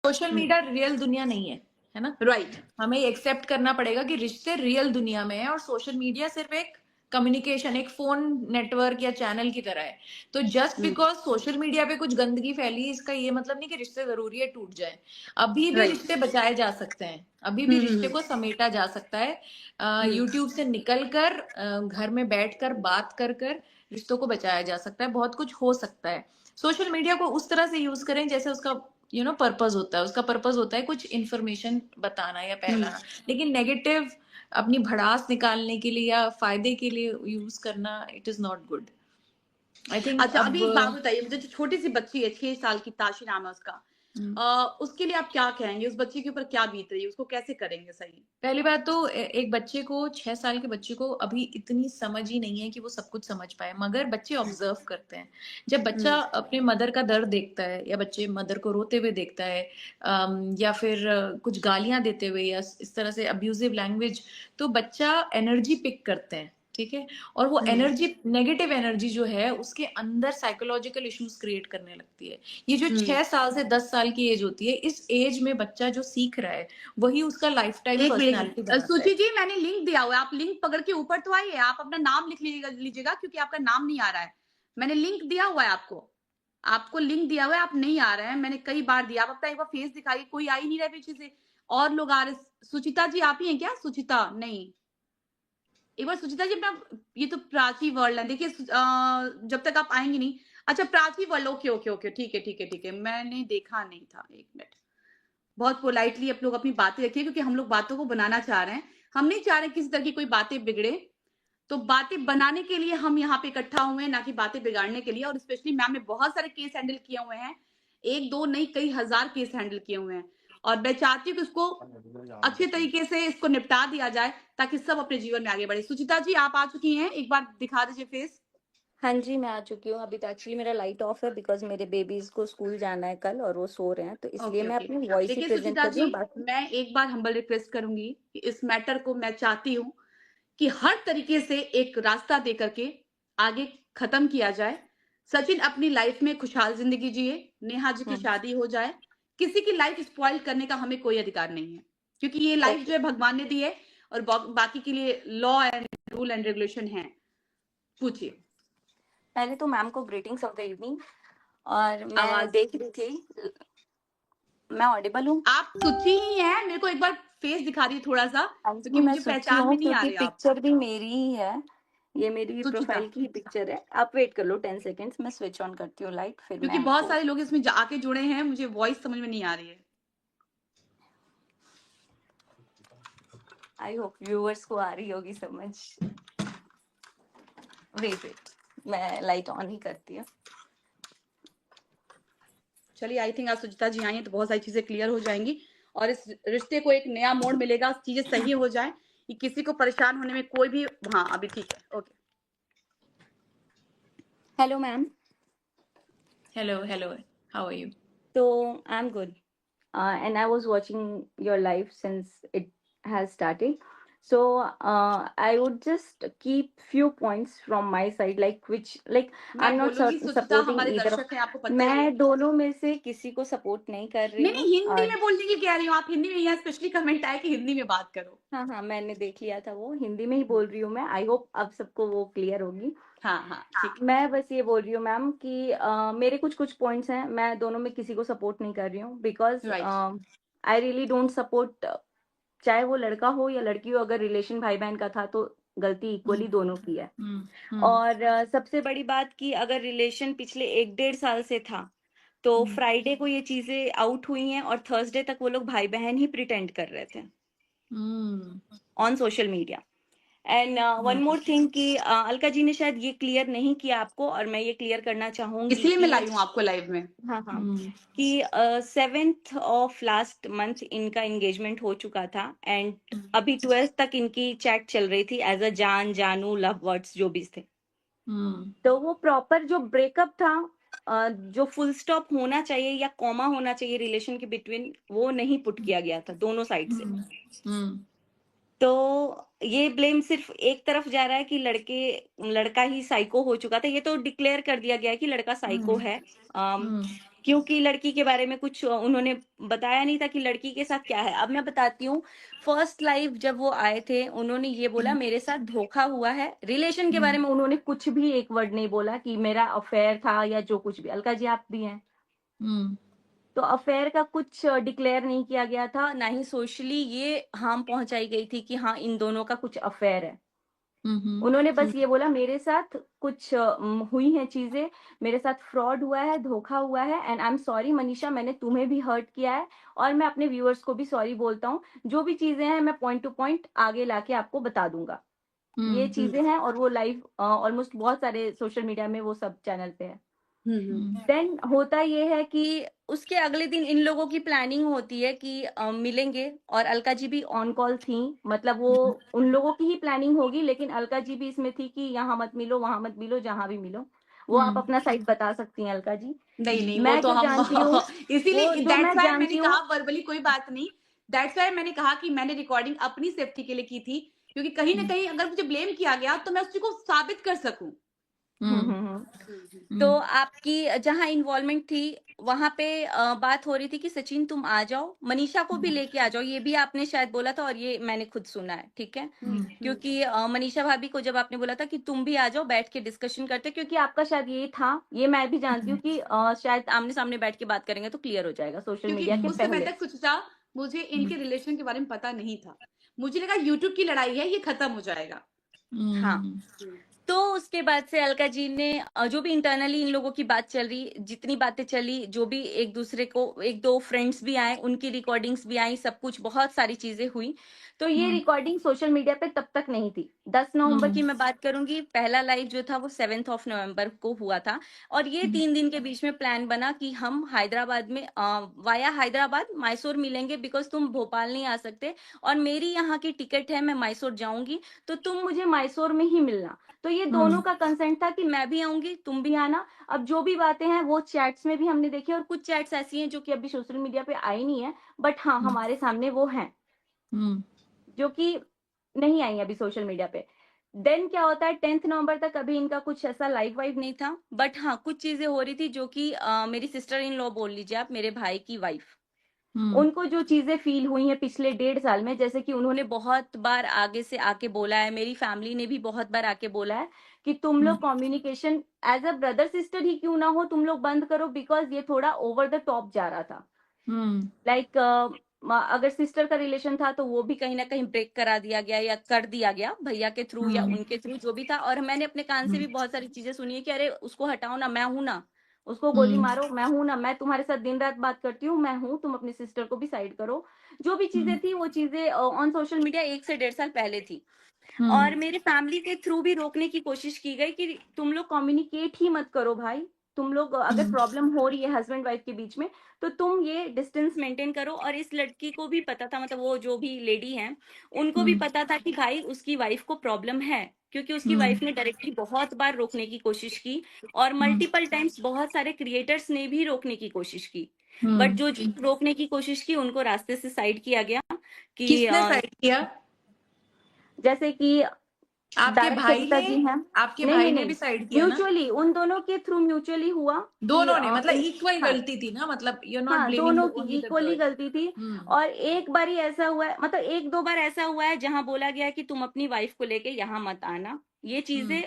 Social media real दुनिया नहीं है ना? राइट। हमें एक्सेप्ट करना पड़ेगा कि रिश्ते रियल दुनिया में है और सोशल मीडिया सिर्फ एक कम्युनिकेशन, एक फोन नेटवर्क या चैनल की तरह है। तो जस्ट बिकॉज सोशल मीडिया पे कुछ गंदगी फैली, इसका ये मतलब नहीं कि रिश्ते जरूरी है टूट जाए। अभी भी राइट। रिश्ते बचाए जा सकते हैं, अभी भी रिश्ते को समेटा जा सकता है। यूट्यूब से निकल कर घर में बैठ कर बात कर कर रिश्तों को बचाया जा सकता है, बहुत कुछ हो सकता है। सोशल मीडिया को उस तरह से यूज करें जैसे उसका पर्पस होता है। उसका पर्पस होता है कुछ इन्फॉर्मेशन बताना या फैलाना, लेकिन नेगेटिव अपनी भड़ास निकालने के लिए या फायदे के लिए यूज करना, it is not good, I think. अच्छा, अब अभी एक बात बताइए मुझे, जो छोटी सी बच्ची है 6 साल की, ताशी नाम है उसका, उसके लिए आप क्या कहेंगे? उस बच्चे के ऊपर क्या बीत रही है? उसको कैसे करेंगे सही? पहली बात तो एक बच्चे को, 6 साल के बच्चे को अभी इतनी समझ ही नहीं है कि वो सब कुछ समझ पाए, मगर बच्चे ऑब्जर्व करते हैं। जब बच्चा अपने मदर का दर्द देखता है या बच्चे मदर को रोते हुए देखता है, या फिर कुछ गालियां देते हुए या इस तरह से अब्यूजिव लैंग्वेज, तो बच्चा एनर्जी पिक करते हैं, ठीक है। और वो एनर्जी, नेगेटिव एनर्जी जो है, उसके अंदर साइकोलॉजिकल इश्यूज क्रिएट करने लगती है। ये जो 6 साल से 10 साल की एज होती है, इस एज में बच्चा जो सीख रहा है वही उसका लाइफ टाइम एक पर्सनालिटी मिनट बनाता है। सुची जी, मैंने लिंक दिया हुआ है, आप लिंक पकड़ के ऊपर तो आइए, आप अपना नाम लिख लीजिएगा क्योंकि आपका नाम नहीं आ रहा है। मैंने लिंक दिया हुआ है आपको, आपको लिंक दिया हुआ है, आप नहीं आ रहे हैं, मैंने कई बार दिया। आप अपना एक बार फेस दिखाइए, कोई आ ही नहीं रहा है पीछे से, और लोग आ रहे। सुचिता जी आप ही हैं क्या? सुचिता नहीं, एक बार सुचिता जी अपना, ये तो प्राची वर्ल्ड है, देखिए जब तक आप आएंगी नहीं। अच्छा, Prachi world, okay okay okay, ठीक है ठीक है ठीक है, मैंने देखा नहीं था, एक मिनट। बहुत पोलाइटली आप लोग अपनी बातें रखिए, क्योंकि हम लोग बातों को बनाना चाह रहे हैं, हम नहीं चाह रहे किसी तरह की कोई बातें बिगड़े। तो बातें बनाने के लिए हम यहाँ पे इकट्ठा हुए हैं, ना कि बातें बिगाड़ने के लिए। और स्पेशली मैम ने बहुत सारे केस हैंडल किए हुए हैं, एक दो नहीं, कई हजार केस हैंडल किए हुए हैं, और मैं चाहती हूँ कि उसको अच्छे तरीके से इसको निपटा दिया जाए, ताकि सब अपने जीवन में आगे बढ़े। सुचिता जी आप आ चुकी हैं, एक बार दिखा दीजिए फेस। हाँ जी, मैं आ चुकी हूँ। अभी तो एक्चुअली मेरा लाइट ऑफ है बिकॉज़ मेरे बेबीज़ को स्कूल जाना है कल और वो सो रहे हैं, तो इसलिए ओके मैं ओके, अपनी वॉइस ही देखिए प्रेज़ेंट सुचिता कर रही जी, हूँ। बाकी मैं एक बार हम्बल रिक्वेस्ट करूंगी कि इस मैटर को मैं चाहती हूँ कि हर तरीके से एक रास्ता दे करके आगे खत्म किया जाए। सचिन अपनी लाइफ में खुशहाल जिंदगी जिए, नेहा जी की हुँ, शादी हो जाए, किसी की लाइफ स्पॉइल करने का हमें कोई अधिकार नहीं है, क्योंकि ये लाइफ ओके। जो है भगवान ने दी है, और बाकी के लिए law and rule and regulation है। पूछिए। पहले तो मैम को ग्रीटिंग्स ऑफ द इवनिंग। और मैं आवाज, देख रही थी, मैं ऑडिबल हूँ? आप सुची ही हैं, मेरे को एक बार फेस दिखा दिए थोड़ा सा, हाँ क्योंकि जी, मैं मुझे सुची पहचान में हूँ नहीं आ क्योंकि रहे आप। पिक्चर भी मेरी ही है। ये मेरी सुचिता, प्रोफ़ाइल की ही पिक्चर है। आप वेट कर लो 10 सेकंड्स, मैं स्विच ऑन करती हूँ लाइट, फिर मैं क्योंकि बहुत आपको सारे लोग इसमें आके जुड़े हैं, मुझे वॉइस समझ में नहीं आ रही है। आई होप व्यूअर्स को आ रही होगी समझ। वेट, मैं लाइट ऑन ही करती हूँ। चलिए, आई थिंक आज सुचिता जी आई हैं तो बहुत सारी चीजें क्लियर हो जाएंगी, और इस रिश्ते को एक नया मोड़ मिलेगा, चीजें सही हो जाए, कि किसी को परेशान होने में कोई भी। हाँ अभी ठीक है, okay. Hello ma'am. Hello hello, how are you? So I'm good. And I was watching your live since it has started. So I would just keep few points from my side, like which, like मैं I'm not बोलूंगी, सुचिता supporting हमारे either of. दर्शक हैं, आपको पता ही है। मैं दोनों में से किसी को सपोर्ट नहीं कर रही नहीं हूँ। नहीं, हिंदी और में बोलने की कह रही हूँ, आप हिंदी में, यहाँ स्पेशली कमेंट आया कि हिंदी में बात करो। हाँ हाँ, मैंने देख लिया था, वो हिंदी में ही बोल रही हूँ मैं। आई होप अब सबको वो क्लियर होगी। हाँ हाँ ठीक है। मैं बस ये बोल रही हूँ मैम कि मेरे कुछ कुछ पॉइंट्स हैं, मैं दोनों में किसी को सपोर्ट नहीं कर रही हूँ because right. I really don't support. चाहे वो लड़का हो या लड़की हो, अगर रिलेशन भाई बहन का था तो गलती इक्वली दोनों की है। और सबसे बड़ी बात कि अगर रिलेशन पिछले 1-1.5 साल से था, तो फ्राइडे को ये चीजें आउट हुई हैं और थर्सडे तक वो लोग भाई बहन ही प्रिटेंड कर रहे थे on social media. And one more thing कि अलका जी ने शायद ये क्लियर नहीं किया आपको, और मैं ये क्लियर करना चाहूंगी इसलिए मैं कि लाई हूँ आपको लाइव में। हाँ हाँ, कि 7th ऑफ लास्ट मंथ इनका एंगेजमेंट हो चुका था, एंड अभी 12th तक इनकी चैट चल रही थी एज अ जान, जानू, लव वर्ड्स जो भी थे। तो वो प्रॉपर जो ब्रेकअप था, जो फुल स्टॉप होना चाहिए या कॉमा होना चाहिए रिलेशन के बिटवीन, वो नहीं पुट किया गया था दोनों साइड से। तो ये ब्लेम सिर्फ एक तरफ जा रहा है कि लड़का ही साइको हो चुका था। ये तो डिक्लेयर कर दिया गया है कि लड़का साइको है। क्योंकि लड़की के बारे में कुछ उन्होंने बताया नहीं था कि लड़की के साथ क्या है। अब मैं बताती हूँ, फर्स्ट लाइव जब वो आए थे, उन्होंने ये बोला मेरे साथ धोखा हुआ है। रिलेशन के बारे में उन्होंने कुछ भी एक वर्ड नहीं बोला कि मेरा अफेयर था या जो कुछ भी। अलका जी आप भी हैं, तो अफेयर का कुछ डिक्लेयर नहीं किया गया था, ना ही सोशली ये हार्म पहुंचाई गई थी कि हाँ इन दोनों का कुछ अफेयर है। उन्होंने बस ये बोला मेरे साथ कुछ हुई हैं चीजें, मेरे साथ फ्रॉड हुआ है, धोखा हुआ है, and I am sorry Manisha, मैंने तुम्हें भी हर्ट किया है और मैं अपने व्यूअर्स को भी सॉरी बोलता हूँ। जो भी चीजें हैं मैं पॉइंट टू पॉइंट आगे लाके आपको बता दूंगा। ये चीजें हैं, और वो लाइव ऑलमोस्ट बहुत सारे सोशल मीडिया में वो सब चैनल पे है। देन होता ये है कि उसके अगले दिन इन लोगों की प्लानिंग होती है कि मिलेंगे, और अलका जी भी ऑन कॉल थी। मतलब वो उन लोगों की ही प्लानिंग होगी, लेकिन अलका जी भी इसमें थी कि यहाँ मत मिलो, वहां मत मिलो, जहां भी मिलो। वो आप अपना साइड बता सकती हैं अलका जी। नहीं वो मैं तो जो हम जानती हूँ, इसीलिए वो जो दैट्स मैं व्हाई मैंने जानती हूँ, कहा वर्बली कोई बात नहीं। दैट्स व्हाई मैंने कहा कि मैंने रिकॉर्डिंग अपनी सेफ्टी के लिए की थी, क्योंकि कहीं ना कहीं अगर मुझे ब्लेम किया गया तो मैं उस चीज को साबित कर सकूं। तो आपकी जहाँ इन्वॉल्वमेंट थी वहां पे बात हो रही थी कि सचिन तुम आ जाओ, मनीषा को भी लेके आ जाओ, ये भी आपने शायद बोला था और ये मैंने खुद सुना है, ठीक है। क्योंकि मनीषा भाभी को जब आपने बोला था कि तुम भी आ जाओ, बैठ के डिस्कशन करते, क्योंकि आपका शायद ये था, ये मैं भी जानती हूँ कि शायद आमने सामने बैठ के बात करेंगे तो क्लियर हो जाएगा सोशल क्योंकि मीडिया के उससे पहले। पहले सुचिता, मुझे इनके रिलेशन के बारे में पता नहीं था। मुझे लगा यूट्यूब की लड़ाई है, ये खत्म हो जाएगा। हाँ, तो उसके बाद से अलका जी ने जो भी इंटरनली इन लोगों की बात चल रही, जितनी बातें चली, जो भी एक दूसरे को, एक दो फ्रेंड्स भी आए, उनकी रिकॉर्डिंग्स भी आई, सब कुछ बहुत सारी चीजें हुई। तो ये रिकॉर्डिंग सोशल मीडिया पे तब तक नहीं थी। 10 नवंबर की मैं बात करूंगी, पहला लाइव जो था वो 7 नवंबर को हुआ था। और ये 3 दिन के बीच में प्लान बना कि हम हैदराबाद में वाया हैदराबाद मैसूर मिलेंगे, बिकॉज तुम भोपाल नहीं आ सकते और मेरी यहाँ की टिकट है, मैं मैसूर जाऊंगी, तो तुम मुझे मैसूर में ही मिलना। तो ये दोनों का कंसेंट था कि मैं भी आऊंगी, तुम भी आना। अब जो भी बातें हैं वो चैट्स में भी हमने देखी, और कुछ चैट्स ऐसी हैं जो कि अभी सोशल मीडिया पे आई नहीं है, बट हाँ हमारे सामने वो हैं जो कि नहीं आई अभी सोशल मीडिया पे। देन क्या होता है, 10 नवंबर तक अभी इनका कुछ ऐसा लाइव वाइव नहीं था, बट हाँ कुछ चीजें हो रही थी जो कि मेरी सिस्टर इन लॉ बोल लीजिए आप, मेरे भाई की वाइफ, उनको जो चीजें फील हुई हैं पिछले 1.5 साल में, जैसे कि उन्होंने बहुत बार आगे से आके बोला है, मेरी फैमिली ने भी बहुत बार आके बोला है कि तुम लोग communication as a brother sister ही क्यों ना हो, तुम लोग बंद करो, बिकॉज ये थोड़ा ओवर द टॉप जा रहा था। लाइक अगर सिस्टर का रिलेशन था तो वो भी कहीं ना कहीं ब्रेक करा दिया गया या कर दिया गया भैया के थ्रू या उनके थ्रू, जो भी था। और मैंने अपने कान से भी बहुत सारी चीजें सुनी है कि अरे उसको हटाओ ना, मैं हूं ना, उसको गोली मारो, मैं हूं ना, मैं तुम्हारे साथ दिन रात बात करती हूँ, मैं हूं, तुम अपनी सिस्टर को भी साइड करो। जो भी चीजें थी वो चीजें ऑन सोशल मीडिया 1 से 1.5 साल पहले थी। और मेरे फैमिली के थ्रू भी रोकने की कोशिश की गई कि तुम लोग कम्युनिकेट ही मत करो भाई, तुम लोग अगर प्रॉब्लम हो रही है हस्बैंड वाइफ के बीच में तो तुम ये डिस्टेंस मेंटेन करो। और इस लड़की को भी पता था, मतलब वो जो भी लेडी है उनको भी पता था कि भाई उसकी वाइफ को प्रॉब्लम है, क्योंकि उसकी वाइफ ने डायरेक्टली बहुत बार रोकने की कोशिश की, और मल्टीपल टाइम्स बहुत सारे क्रिएटर्स ने भी रोकने की कोशिश की, बट जो रोकने की कोशिश की उनको रास्ते से साइड किया गया। कि किसने साइड किया? जैसे कि आपके भाई सविता ने? जी हैं। आपके नहीं भाई नहीं ने नहीं, भी साइड किया ना? म्यूचुअली उन दोनों के थ्रू म्यूचुअली हुआ कि दोनों ने, मतलब इक्वल हाँ गलती थी ना, मतलब यू आर नॉट हाँ, ब्लेमिंग दोनों की ओनली द इक्वली गर्ल। गलती थी। और एक बार ही ऐसा हुआ है, मतलब 1-2 बार ऐसा हुआ है जहां बोला गया है कि तुम अपनी वाइफ को लेके यहाँ मत आना। ये चीजें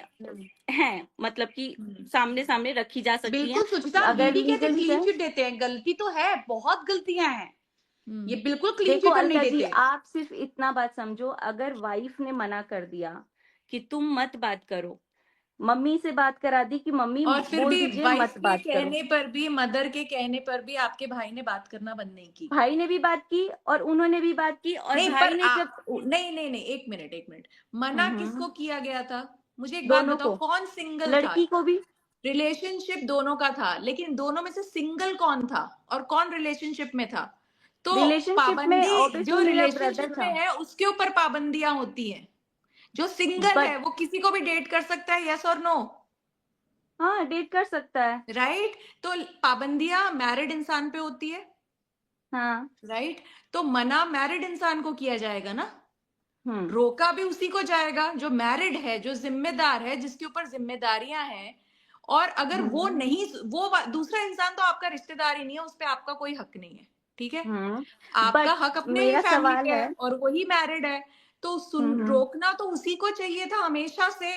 हैं, मतलब कि सामने सामने रखी जा सकती हैं। बिल्कुल सुचिता, अगर दीदी कहते लीगली क्लीन है, चिट देते हैं, गलती तो है, बहुत गलतियां हैं, ये बिल्कुल क्लीन देखो चिट हम नहीं अलका जी, देते। आप सिर्फ इतना बात समझो, अगर वाइफ ने मना कर दिया कि तुम मत बात करो, मम्मी से बात करा दी कि मम्मी और फिर बोल भी दीजिए वाइफ मत के बात करो, कहने पर भी, मदर के कहने पर भी आपके भाई ने बात करना बंद नहीं की। भाई ने भी बात की और उन्होंने भी बात की, और नहीं, भाई पर ने जब नहीं नहीं नहीं, एक मिनट एक मिनट, मना किसको किया गया था? मुझे एक बात दोनों बताओ, को, कौन सिंगल था? लड़की को भी। रिलेशनशिप दोनों का था, लेकिन दोनों में से सिंगल कौन था और कौन रिलेशनशिप में था? तो रिलेशनशिप में पाबंदी ऑब्वियसली जो मेरा ब्रदर रिलेशनशिप में था, है उसके ऊपर पाबंदियां होती हैं। जो सिंगल बट है वो किसी को भी डेट कर सकता है, यस और नो? हाँ डेट कर सकता है। राइट? तो पाबंदियां मैरिड इंसान पे होती है, हाँ। राइट? तो मना मैरिड इंसान को किया जाएगा ना, हम्म। रोका भी उसी को जाएगा जो मैरिड है, जो जिम्मेदार है, जिसके ऊपर जिम्मेदारियां हैं। और अगर वो नहीं, दूसरा इंसान तो आपका रिश्तेदार ही नहीं है, उस पे आपका कोई हक नहीं है, ठीक है? आपका बट हक अपने ही मेरा फैमिली सवाल पे है। है और वही मैरिड है, तो हम्म। रोकना तो उसी को चाहिए था हमेशा से,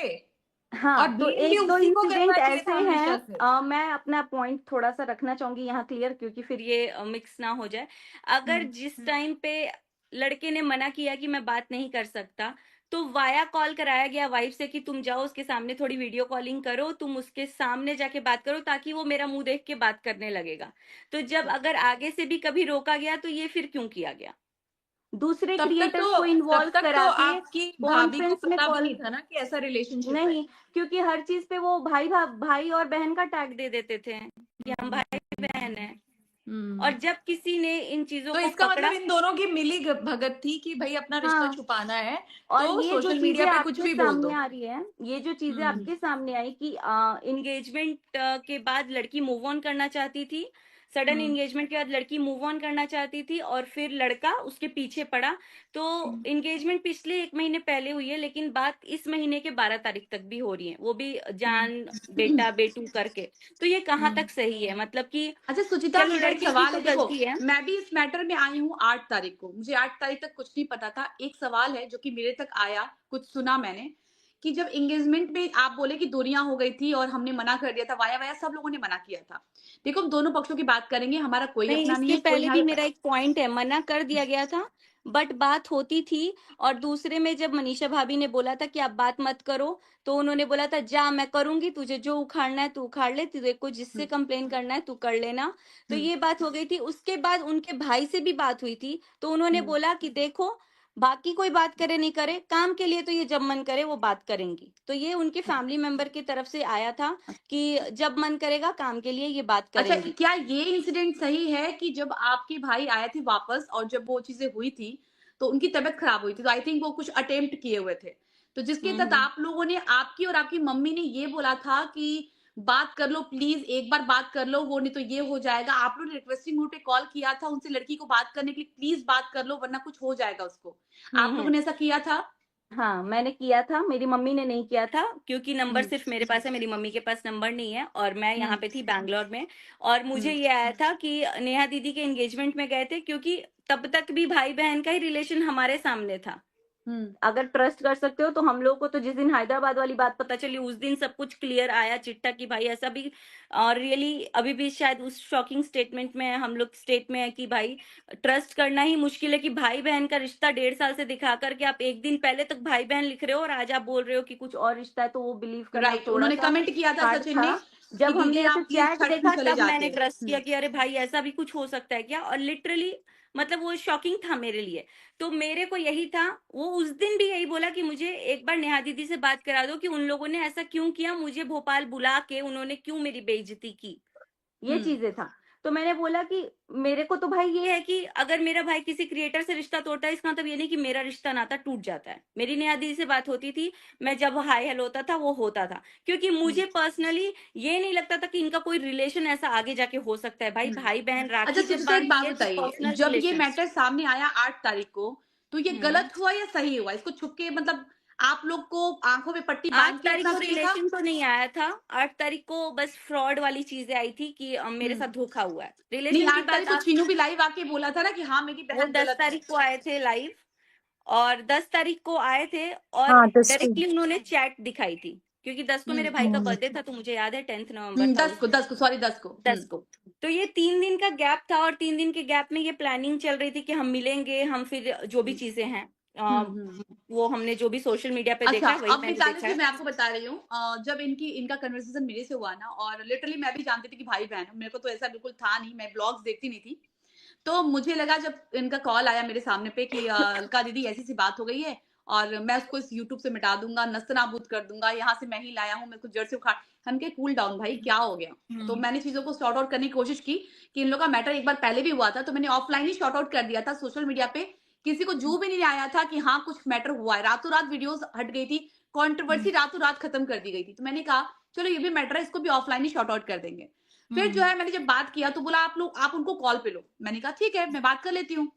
और हाँ, तो ब्लेम भी एक दो उसी को इंसिडेंट करना चाहिए ऐसे था हैं, हमेशा से। मैं अपना पॉइंट थोड़ा सा रखना चाहूंगी यहाँ क्लियर, क्योंकि फिर ये मिक्स ना हो जाए। अगर जिस टाइम पे लड़के ने मना किया कि मैं बात नहीं कर सकता, तो वाया कॉल कराया गया वाइफ से कि तुम जाओ उसके सामने थोड़ी वीडियो कॉलिंग करो, तुम उसके सामने जाके बात करो, ताकि वो मेरा मुंह देख के बात करने लगेगा। तो जब अगर आगे से भी कभी रोका गया, तो ये फिर क्यों किया गया? दूसरे तब तक क्रिएटर्स तो को तब इन्वॉल्व तक तो करा के आपकी भाभी को कॉन्फ्रेंस में पता भी कॉल, नहीं था ना कि ऐसा रिलेशनशिप है। नहीं, क्योंकि हर चीज पे वो भाई और बहन का टैग दे देते थे कि हम भाई बहन हैं। और जब किसी ने इन चीजों तो को इसका पकड़ा, मतलब इन दोनों की मिली भगत थी कि भाई अपना रिश्ता हाँ, छुपाना है, और तो ये जो सोशल मीडिया चीजें पे कुछ आपके भी बोल सामने दो। आ रही है, ये जो चीजें हम्म आपके सामने आई कि एंगेजमेंट के बाद लड़की मूव ऑन करना चाहती थी, सडन हम्म एंगेजमेंट के बाद लड़की मूव ऑन करना चाहती थी, और फिर लड़का उसके पीछे पड़ा। तो एंगेजमेंट पिछले 1 महीने पहले हुई है, लेकिन बात इस महीने के 12 तारीख तक भी हो रही है, वो भी जान बेटा बेटू करके। तो ये कहाँ तक सही है? मतलब कि अच्छा सुचिता, चलो मेरा एक लड़के की सवाल तो है, देखो गलती है। मैं भी इस मैटर में आई हूँ 8 तारीख को, मुझे 8 तारीख तक कुछ नहीं पता था। एक सवाल है जो कि मेरे तक आया, कुछ सुना मैंने, कि जब एंगेजमेंट में आप बोले कि दूरियां हो गई थी और हमने मना कर दिया था, वाया वाया सब लोगों ने मना किया था। देखो हम दोनों पक्षों की बात करेंगे, हमारा कोई नहीं, अपना नहीं इसके है, कोई पहले भी यहाँ मेरा एक पॉइंट है, मना कर दिया गया था, बट बात होती थी। और दूसरे में जब मनीषा भाभी ने बोला था कि आप बात मत करो, तो उन्होंने बोला था जा मैं करूंगी, तुझे जो उखाड़ना है तू उखाड़ ले, तुझे को जिससे कंप्लेन करना है तू कर लेना। तो ये बात हो गई थी। उसके बाद उनके भाई से भी बात हुई थी, तो उन्होंने बोला कि देखो, बाकी कोई बात करे नहीं करे, काम के लिए तो ये जब मन करे वो बात करेंगी। तो ये उनके फैमिली मेंबर की तरफ से आया था कि जब मन करेगा काम के लिए ये बात अच्छा, करेंगी। क्या ये इंसिडेंट सही है कि जब आपके भाई आए थे वापस और जब वो चीजें हुई थी तो उनकी तबीयत खराब हुई थी, तो आई थिंक वो कुछ अटेम्प्ट किए हुए थे, तो जिसके तहत हम्म। आप लोगों ने, आपकी और आपकी मम्मी ने ये बोला था कि बात कर लो प्लीज, एक बार बात कर लो, वो नहीं तो ये हो जाएगा। आप लोगों ने रिक्वेस्टिंग मोड पे कॉल किया था उनसे लड़की को बात करने के लिए, प्लीज बात कर लो वरना कुछ हो जाएगा उसको, आप लोगों हम्म। ने ऐसा किया था? हाँ, मैंने किया था, मेरी मम्मी ने नहीं किया था, क्योंकि नंबर हम्म सिर्फ मेरे पास है, मेरी मम्मी के पास नंबर नहीं है, और मैं यहाँ हम्म पे थी बैंगलोर में। और मुझे हम्म ये आया था कि नेहा दीदी के एंगेजमेंट में गए थे, क्योंकि तब तक भी भाई बहन का ही रिलेशन हमारे सामने था। हम्म अगर ट्रस्ट कर सकते हो तो हम लोग को तो जिस दिन हैदराबाद वाली बात पता चली, उस दिन सब कुछ क्लियर आया चिट्ठा कि भाई ऐसा भी। और रियली अभी भी शायद उस शॉकिंग स्टेटमेंट में हम लोग स्टेट में है कि भाई ट्रस्ट करना ही मुश्किल है, कि भाई बहन का रिश्ता 1.5 साल से दिखा करके आप एक दिन पहले तक भाई बहन लिख रहे हो, और आज आप बोल रहे हो कि कुछ और रिश्ता है, तो वो बिलीव करना राइट, थोड़ा उन्होंने सा कमेंट किया था हार्ड सचिन था। ने कि जब दीदी हमने ऐसे आप प्लीज चैट छठ में देखा चले तब जाते। मैंने ट्रस्ट किया कि अरे भाई ऐसा भी कुछ हो सकता है क्या। और लिटरली मतलब वो शॉकिंग था मेरे लिए। तो मेरे को यही था, वो उस दिन भी यही बोला कि मुझे एक बार नेहा दीदी से बात करा दो कि उन लोगों ने ऐसा क्यों किया, मुझे भोपाल बुला के उन्होंने क्यों मेरी बेइज्जती की, ये हम्म चीजें था। तो मैंने बोला कि मेरे को तो भाई ये है कि अगर मेरा भाई किसी क्रिएटर से रिश्ता तोड़ता है, इसका मतलब ये नहीं कि मेरा रिश्ता नाता टूट जाता है। मेरी नेहा दीदी से बात होती थी, मैं जब हाय हेलो होता था वो होता था, क्योंकि मुझे पर्सनली ये नहीं लगता था कि इनका कोई रिलेशन ऐसा आगे जाके हो सकता है। भाई भाई बहन अच्छा राखी जब सुचिता, एक बात बांधती है तो बताइए, पर्सनल जब ये रिलेशन। मैटर सामने आया 8 तारीख को, तो ये हम्म। गलत हुआ या सही हुआ? इसको छुप के, मतलब आप लोग को आंखों पे पट्टी आठ बांध के तारीख रखना को चाहिए था? रिलेशन तो नहीं आया था। 8 तारीख को बस फ्रॉड वाली चीजें आई थी कि मेरे हम्म साथ धोखा हुआ है, नहीं, रिलेशन की 8 तारीख बात। को चीनू भी लाइव आके बोला था ना कि हाँ मेरी वो बहन दस गलत है। तारीख को आए थे लाइव, और 10 तारीख को आए थे, और हाँ, 10 को। डायरेक्टली उन्होंने चैट दिखाई थी, क्योंकि 10 को मेरे भाई का हम्म, बर्थडे था, तो मुझे याद है 10 नवंबर था 10 उस को, दिन। 10 को, सॉरी 10 को। 10 को। तो ये 3 दिन का गैप था, और 3 दिन के गैप में ये प्लानिंग चल रही थी कि हम मिलेंगे, हम फिर जो भी चीजें हैं, हम्म। वो हमने जो भी सोशल मीडिया पे अच्छा, देखा है वही अब मैंने मिताली देखा जी है। मैं आपको बता रही हूँ, जब इनका कन्वर्सेशन मेरे से हुआ ना, और लिटरली मैं भी जानती थी कि भाई बहन, मेरे को तो ऐसा बिल्कुल था नहीं, मैं ब्लॉग्स देखती नहीं थी। तो मुझे लगा जब इनका कॉल आया मेरे सामने पे कि अलका दीदी ऐसी सी बात हो गई है और मैं उसको इस यूट्यूब से मिटा दूंगा, नस्तनाबूद कर दूंगा, यहाँ से मैं ही लाया हूँ, मेरे को जड़ से उखाड़। हम के कूल डाउन भाई, क्या हो गया? तो मैंने चीजों को सॉर्ट आउट करने की कोशिश की कि इन लोग का मैटर एक बार पहले भी हुआ था, तो मैंने ऑफलाइन ही सॉर्ट आउट कर दिया था सोशल मीडिया पे। किसी को जू भी नहीं आया था कि हाँ कुछ मैटर हुआ है, रातों रात वीडियोस हट गई थी, कंट्रोवर्सी रातों रात खत्म कर दी गई थी। तो मैंने कहा चलो ये भी मैटर है, इसको भी ऑफलाइन ही सॉर्ट आउट कर देंगे। फिर जो है मैंने जब बात किया तो बोला आप उनको कॉल पे लो। मैंने कहा ठीक है मैं बात कर लेती हूँ।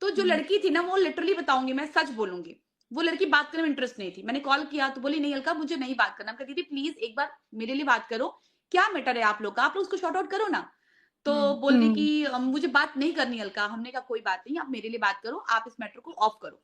तो जो लड़की थी ना, वो लिटरली बताऊंगी, मैं सच बोलूंगी, वो लड़की बात करने में इंटरेस्ट नहीं थी। मैंने कॉल किया तो बोली नहीं अलका मुझे नहीं बात करना। मैं कहा दीदी प्लीज एक बार मेरे लिए बात करो, क्या मैटर है आप लोग का, आप लोग उसको शॉर्ट आउट करो ना। तो बोल रही कि मुझे बात नहीं करनी अलका। हमने कहा कोई बात नहीं, आप मेरे लिए बात करो, आप इस मैटर को ऑफ करो।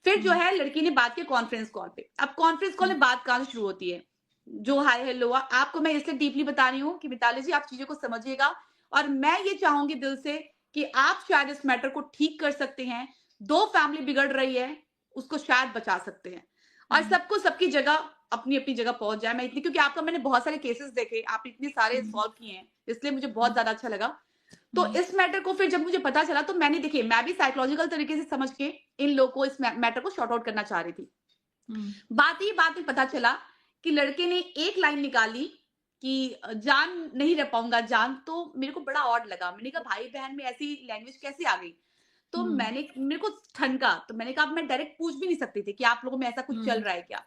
फिर जो है लड़की ने बात की कॉन्फ्रेंस कॉल पे। अब कॉन्फ्रेंस कॉल में बात कहाँ से शुरू होती है, जो हाय हेलो। आपको मैं इसलिए डीपली बता रही हूँ कि मिताली जी आप चीजों को समझिएगा, और मैं ये चाहूंगी दिल से कि आप शायद इस मैटर को ठीक कर सकते हैं। 2 फैमिली बिगड़ रही है, उसको शायद बचा सकते हैं, और सबको सबकी जगह अपनी अपनी जगह पहुंच जाए। मैं इतनी, क्योंकि आपका मैंने बहुत सारे केसेस देखे, आप इतने सारे सॉल्व किए हैं, इसलिए मुझे बहुत ज्यादा अच्छा लगा। तो इस मैटर को फिर जब मुझे पता चला तो मैंने, देखिए मैं भी साइकोलॉजिकल तरीके से समझ के इन लोगों को इस मैटर को शॉर्ट आउट करना चाह रही थी। बात में पता चला कि लड़के ने एक लाइन निकाली कि जान नहीं रह पाऊंगा जान। तो मेरे को बड़ा ऑड लगा। मैंने कहा भाई बहन में ऐसी लैंग्वेज कैसे आ गई। तो मेरे को ठनका। तो मैंने कहा, अब मैं डायरेक्ट पूछ भी नहीं सकती थी कि आप लोगों में ऐसा कुछ चल रहा है क्या।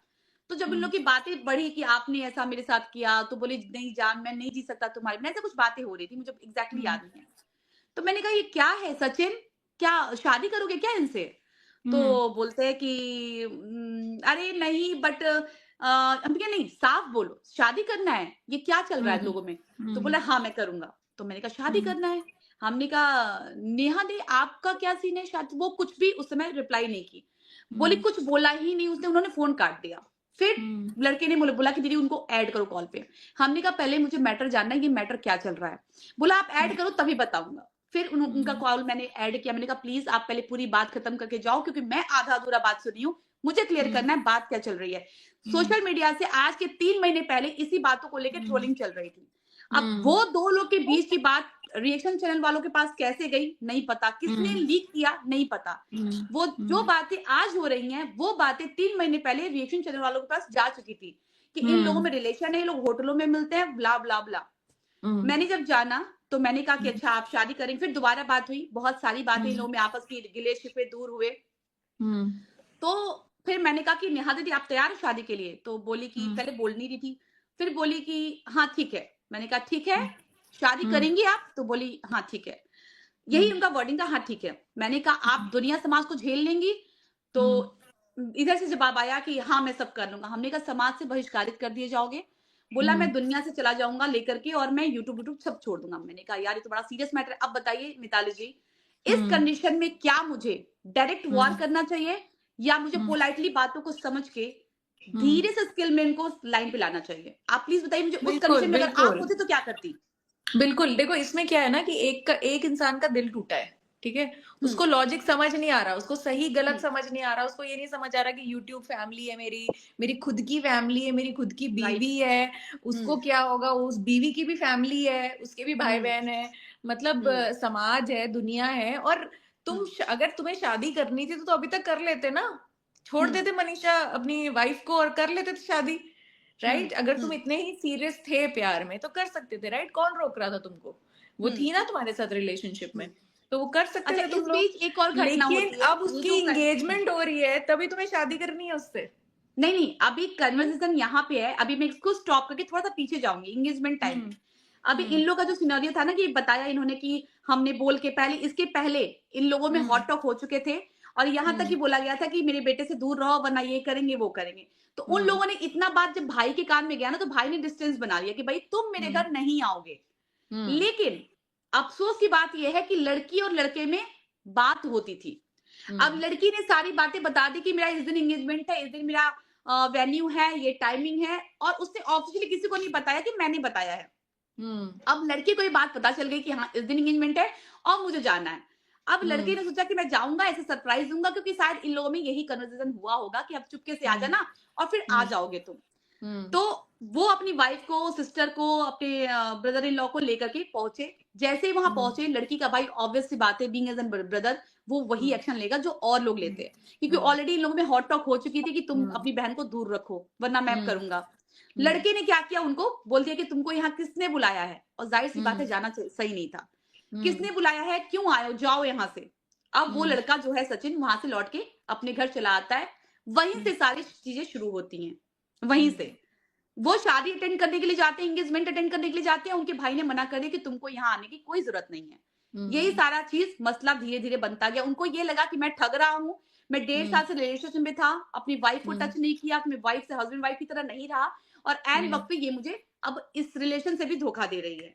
तो जब इन लोगों की बातें बढ़ी कि आपने ऐसा मेरे साथ किया, तो बोले नहीं जान मैं नहीं जी सकता तुम्हारे बिना, ऐसा कुछ बातें हो रही थी, मुझे एग्जैक्टली याद नहीं है। तो मैंने कहा ये क्या है सचिन, क्या शादी करोगे क्या इनसे। तो बोलते हैं कि अरे नहीं बट हम क्या, नहीं साफ बोलो शादी करना है, ये क्या चल रहा है लोगों में। तो बोला हाँ मैं करूंगा। तो मैंने कहा शादी करना है। हमने कहा नेहा दी आपका क्या सीन है शादी। वो कुछ भी उस समय रिप्लाई नहीं की, बोली कुछ बोला ही नहीं उसने, उन्होंने फोन काट दिया। फिर लड़के ने बोला कि दीदी उनको ऐड करो कॉल पे। हमने कहा पहले मुझे मैटर जानना है, ये मैटर क्या चल रहा है। बोला आप ऐड करो तभी बताऊंगा। फिर उनका कॉल मैंने ऐड किया। मैंने कहा प्लीज आप पहले पूरी बात खत्म करके जाओ, क्योंकि मैं आधा अधूरा बात सुनी हूँ, मुझे क्लियर करना है बात क्या चल रही है। सोशल मीडिया से आज के 3 महीने पहले इसी बातों को लेकर ट्रोलिंग चल रही थी। अब वो 2 लोग के बीच की बात रिएक्शन चैनल वालों के पास कैसे गई नहीं पता, किसने लीक किया नहीं पता। वो जो बातें आज हो रही हैं वो बातें 3 महीने पहले रिएक्शन चैनल वालों के पास जा चुकी थी कि इन लोगों में रिलेशन है, लोग होटलों में मिलते हैं, ब्ला ब्ला ब्ला। मैंने जब जाना तो मैंने कहा कि अच्छा आप शादी करेंगे। फिर दोबारा बात हुई, बहुत सारी बातें इन लोगों में आपस की गिले शिकवे दूर हुए। तो फिर मैंने कहा कि नेहा दीदी आप तैयार हो शादी के लिए। तो बोली कि पहले बोल नहीं रही थी, फिर बोली कि हाँ ठीक है। मैंने कहा ठीक है शादी करेंगी आप। तो बोली हाँ ठीक है, यही उनका वर्डिंग था, हाँ ठीक है। मैंने कहा आप दुनिया समाज को झेल लेंगी। तो इधर से जवाब आया कि हाँ मैं सब कर लूंगा। हमने कहा समाज से बहिष्कारित कर दिए जाओगे। बोला मैं दुनिया से चला जाऊंगा लेकर के, और मैं यूट्यूब सब छोड़ दूंगा। मैंने कहा यार ये तो बड़ा सीरियस मैटर है। अब बताइए मिताली जी, इस कंडीशन में क्या मुझे डायरेक्ट वॉर करना चाहिए, या मुझे पोलाइटली बातों को समझ के धीरे से स्किल में इनको लाइन पे लाना चाहिए। आप प्लीज बताइए मुझे, उस कंडीशन में अगर आप होते तो क्या करती। बिल्कुल, देखो इसमें क्या है ना कि एक इंसान का दिल टूटा है, ठीक है। उसको लॉजिक समझ नहीं आ रहा, उसको सही गलत समझ नहीं आ रहा, उसको ये नहीं समझ आ रहा कि यूट्यूब फैमिली है मेरी खुद की फैमिली है, मेरी खुद की बीवी है, उसको क्या होगा, उस बीवी की भी फैमिली है, उसके भी भाई बहन है, मतलब समाज है, दुनिया है। और तुम अगर तुम्हें शादी करनी थी तो अभी तक कर लेते ना, छोड़ देते मनीषा अपनी वाइफ को और कर लेते थे शादी, राइट। अगर तुम इतने ही सीरियस थे प्यार में तो कर सकते थे, राइट। कौन रोक रहा था तुमको, वो थी ना तुम्हारे साथ रिलेशनशिप में, तो वो कर सकते थे तुम लोग। एक और घटना होती लेकिन है, अब उसकी एंगेजमेंट हो रही है तभी तुम्हें शादी करनी है उससे। नहीं अभी कन्वर्सेशन यहाँ पे है। अभी मैं इसको स्टॉप करके थोड़ा सा पीछे जाऊंगी एंगेजमेंट टाइम। अभी इन लोगों का जो सिनेरियो था ना कि बताया इन्होंने कि हमने बोल के पहले, इसके पहले इन लोगों में हॉट टॉक हो चुके थे, और यहाँ तक कि बोला गया था कि मेरे बेटे से दूर रहो वरना ये करेंगे वो करेंगे। तो उन लोगों ने इतना बात जब भाई के कान में गया ना, तो भाई ने डिस्टेंस बना लिया कि भाई तुम मेरे घर नहीं आओगे। लेकिन अफसोस की बात यह है कि लड़की और लड़के में बात होती थी। अब लड़की ने सारी बातें बता दी कि मेरा इस दिन एंगेजमेंट है, इस दिन मेरा वेन्यू है, ये टाइमिंग है, और उसने ऑफिशियली किसी को नहीं बताया कि मैंने बताया है। अब लड़की को ये बात पता चल गई कि हाँ इस दिन एंगेजमेंट है और मुझे जाना है। अब लड़की ने सोचा कि मैं जाऊंगा, ऐसे सरप्राइज दूंगा, क्योंकि शायद इन लोगों में यही कन्वर्सेशन हुआ होगा कि अब चुपके से आ जाना और फिर आ जाओगे तुम। तो वो अपनी वाइफ को, सिस्टर को, अपने ब्रदर इन लॉ को लेकर के पहुंचे। जैसे ही वहां पहुंचे, लड़की का भाई ऑब्वियस सी बात है, बीइंग एज एन ब्रदर, वो वही एक्शन लेगा जो और लोग लेते हैं, क्योंकि ऑलरेडी इन लोगों में हॉट टॉक हो चुकी थी कि तुम अपनी बहन को दूर रखो वरना मैं करूंगा। लड़के ने क्या किया, उनको बोल दिया कि तुमको यहाँ किसने बुलाया है, और जाहिर सी बात है जाना सही नहीं था। किसने बुलाया है, क्यों आए हो, जाओ यहाँ से। अब वो लड़का जो है सचिन वहां से लौट के अपने घर चला आता है। वहीं से सारी चीजें शुरू होती हैं। वहीं से वो शादी अटेंड करने के लिए जाते हैं, एंगेजमेंट अटेंड करने के लिए जाते हैं। उनके भाई ने मना कर दिया कि तुमको यहाँ आने की कोई जरूरत नहीं है। यही सारा चीज मसला धीरे धीरे बनता गया। उनको ये लगा कि मैं ठग रहा हूँ, मैं 1.5 साल से रिलेशनशिप में था, अपनी वाइफ को टच नहीं किया, अपनी वाइफ से हस्बैंड वाइफ की तरह नहीं रहा, और एन वक्त पे ये मुझे अब इस रिलेशन से भी धोखा दे रही है।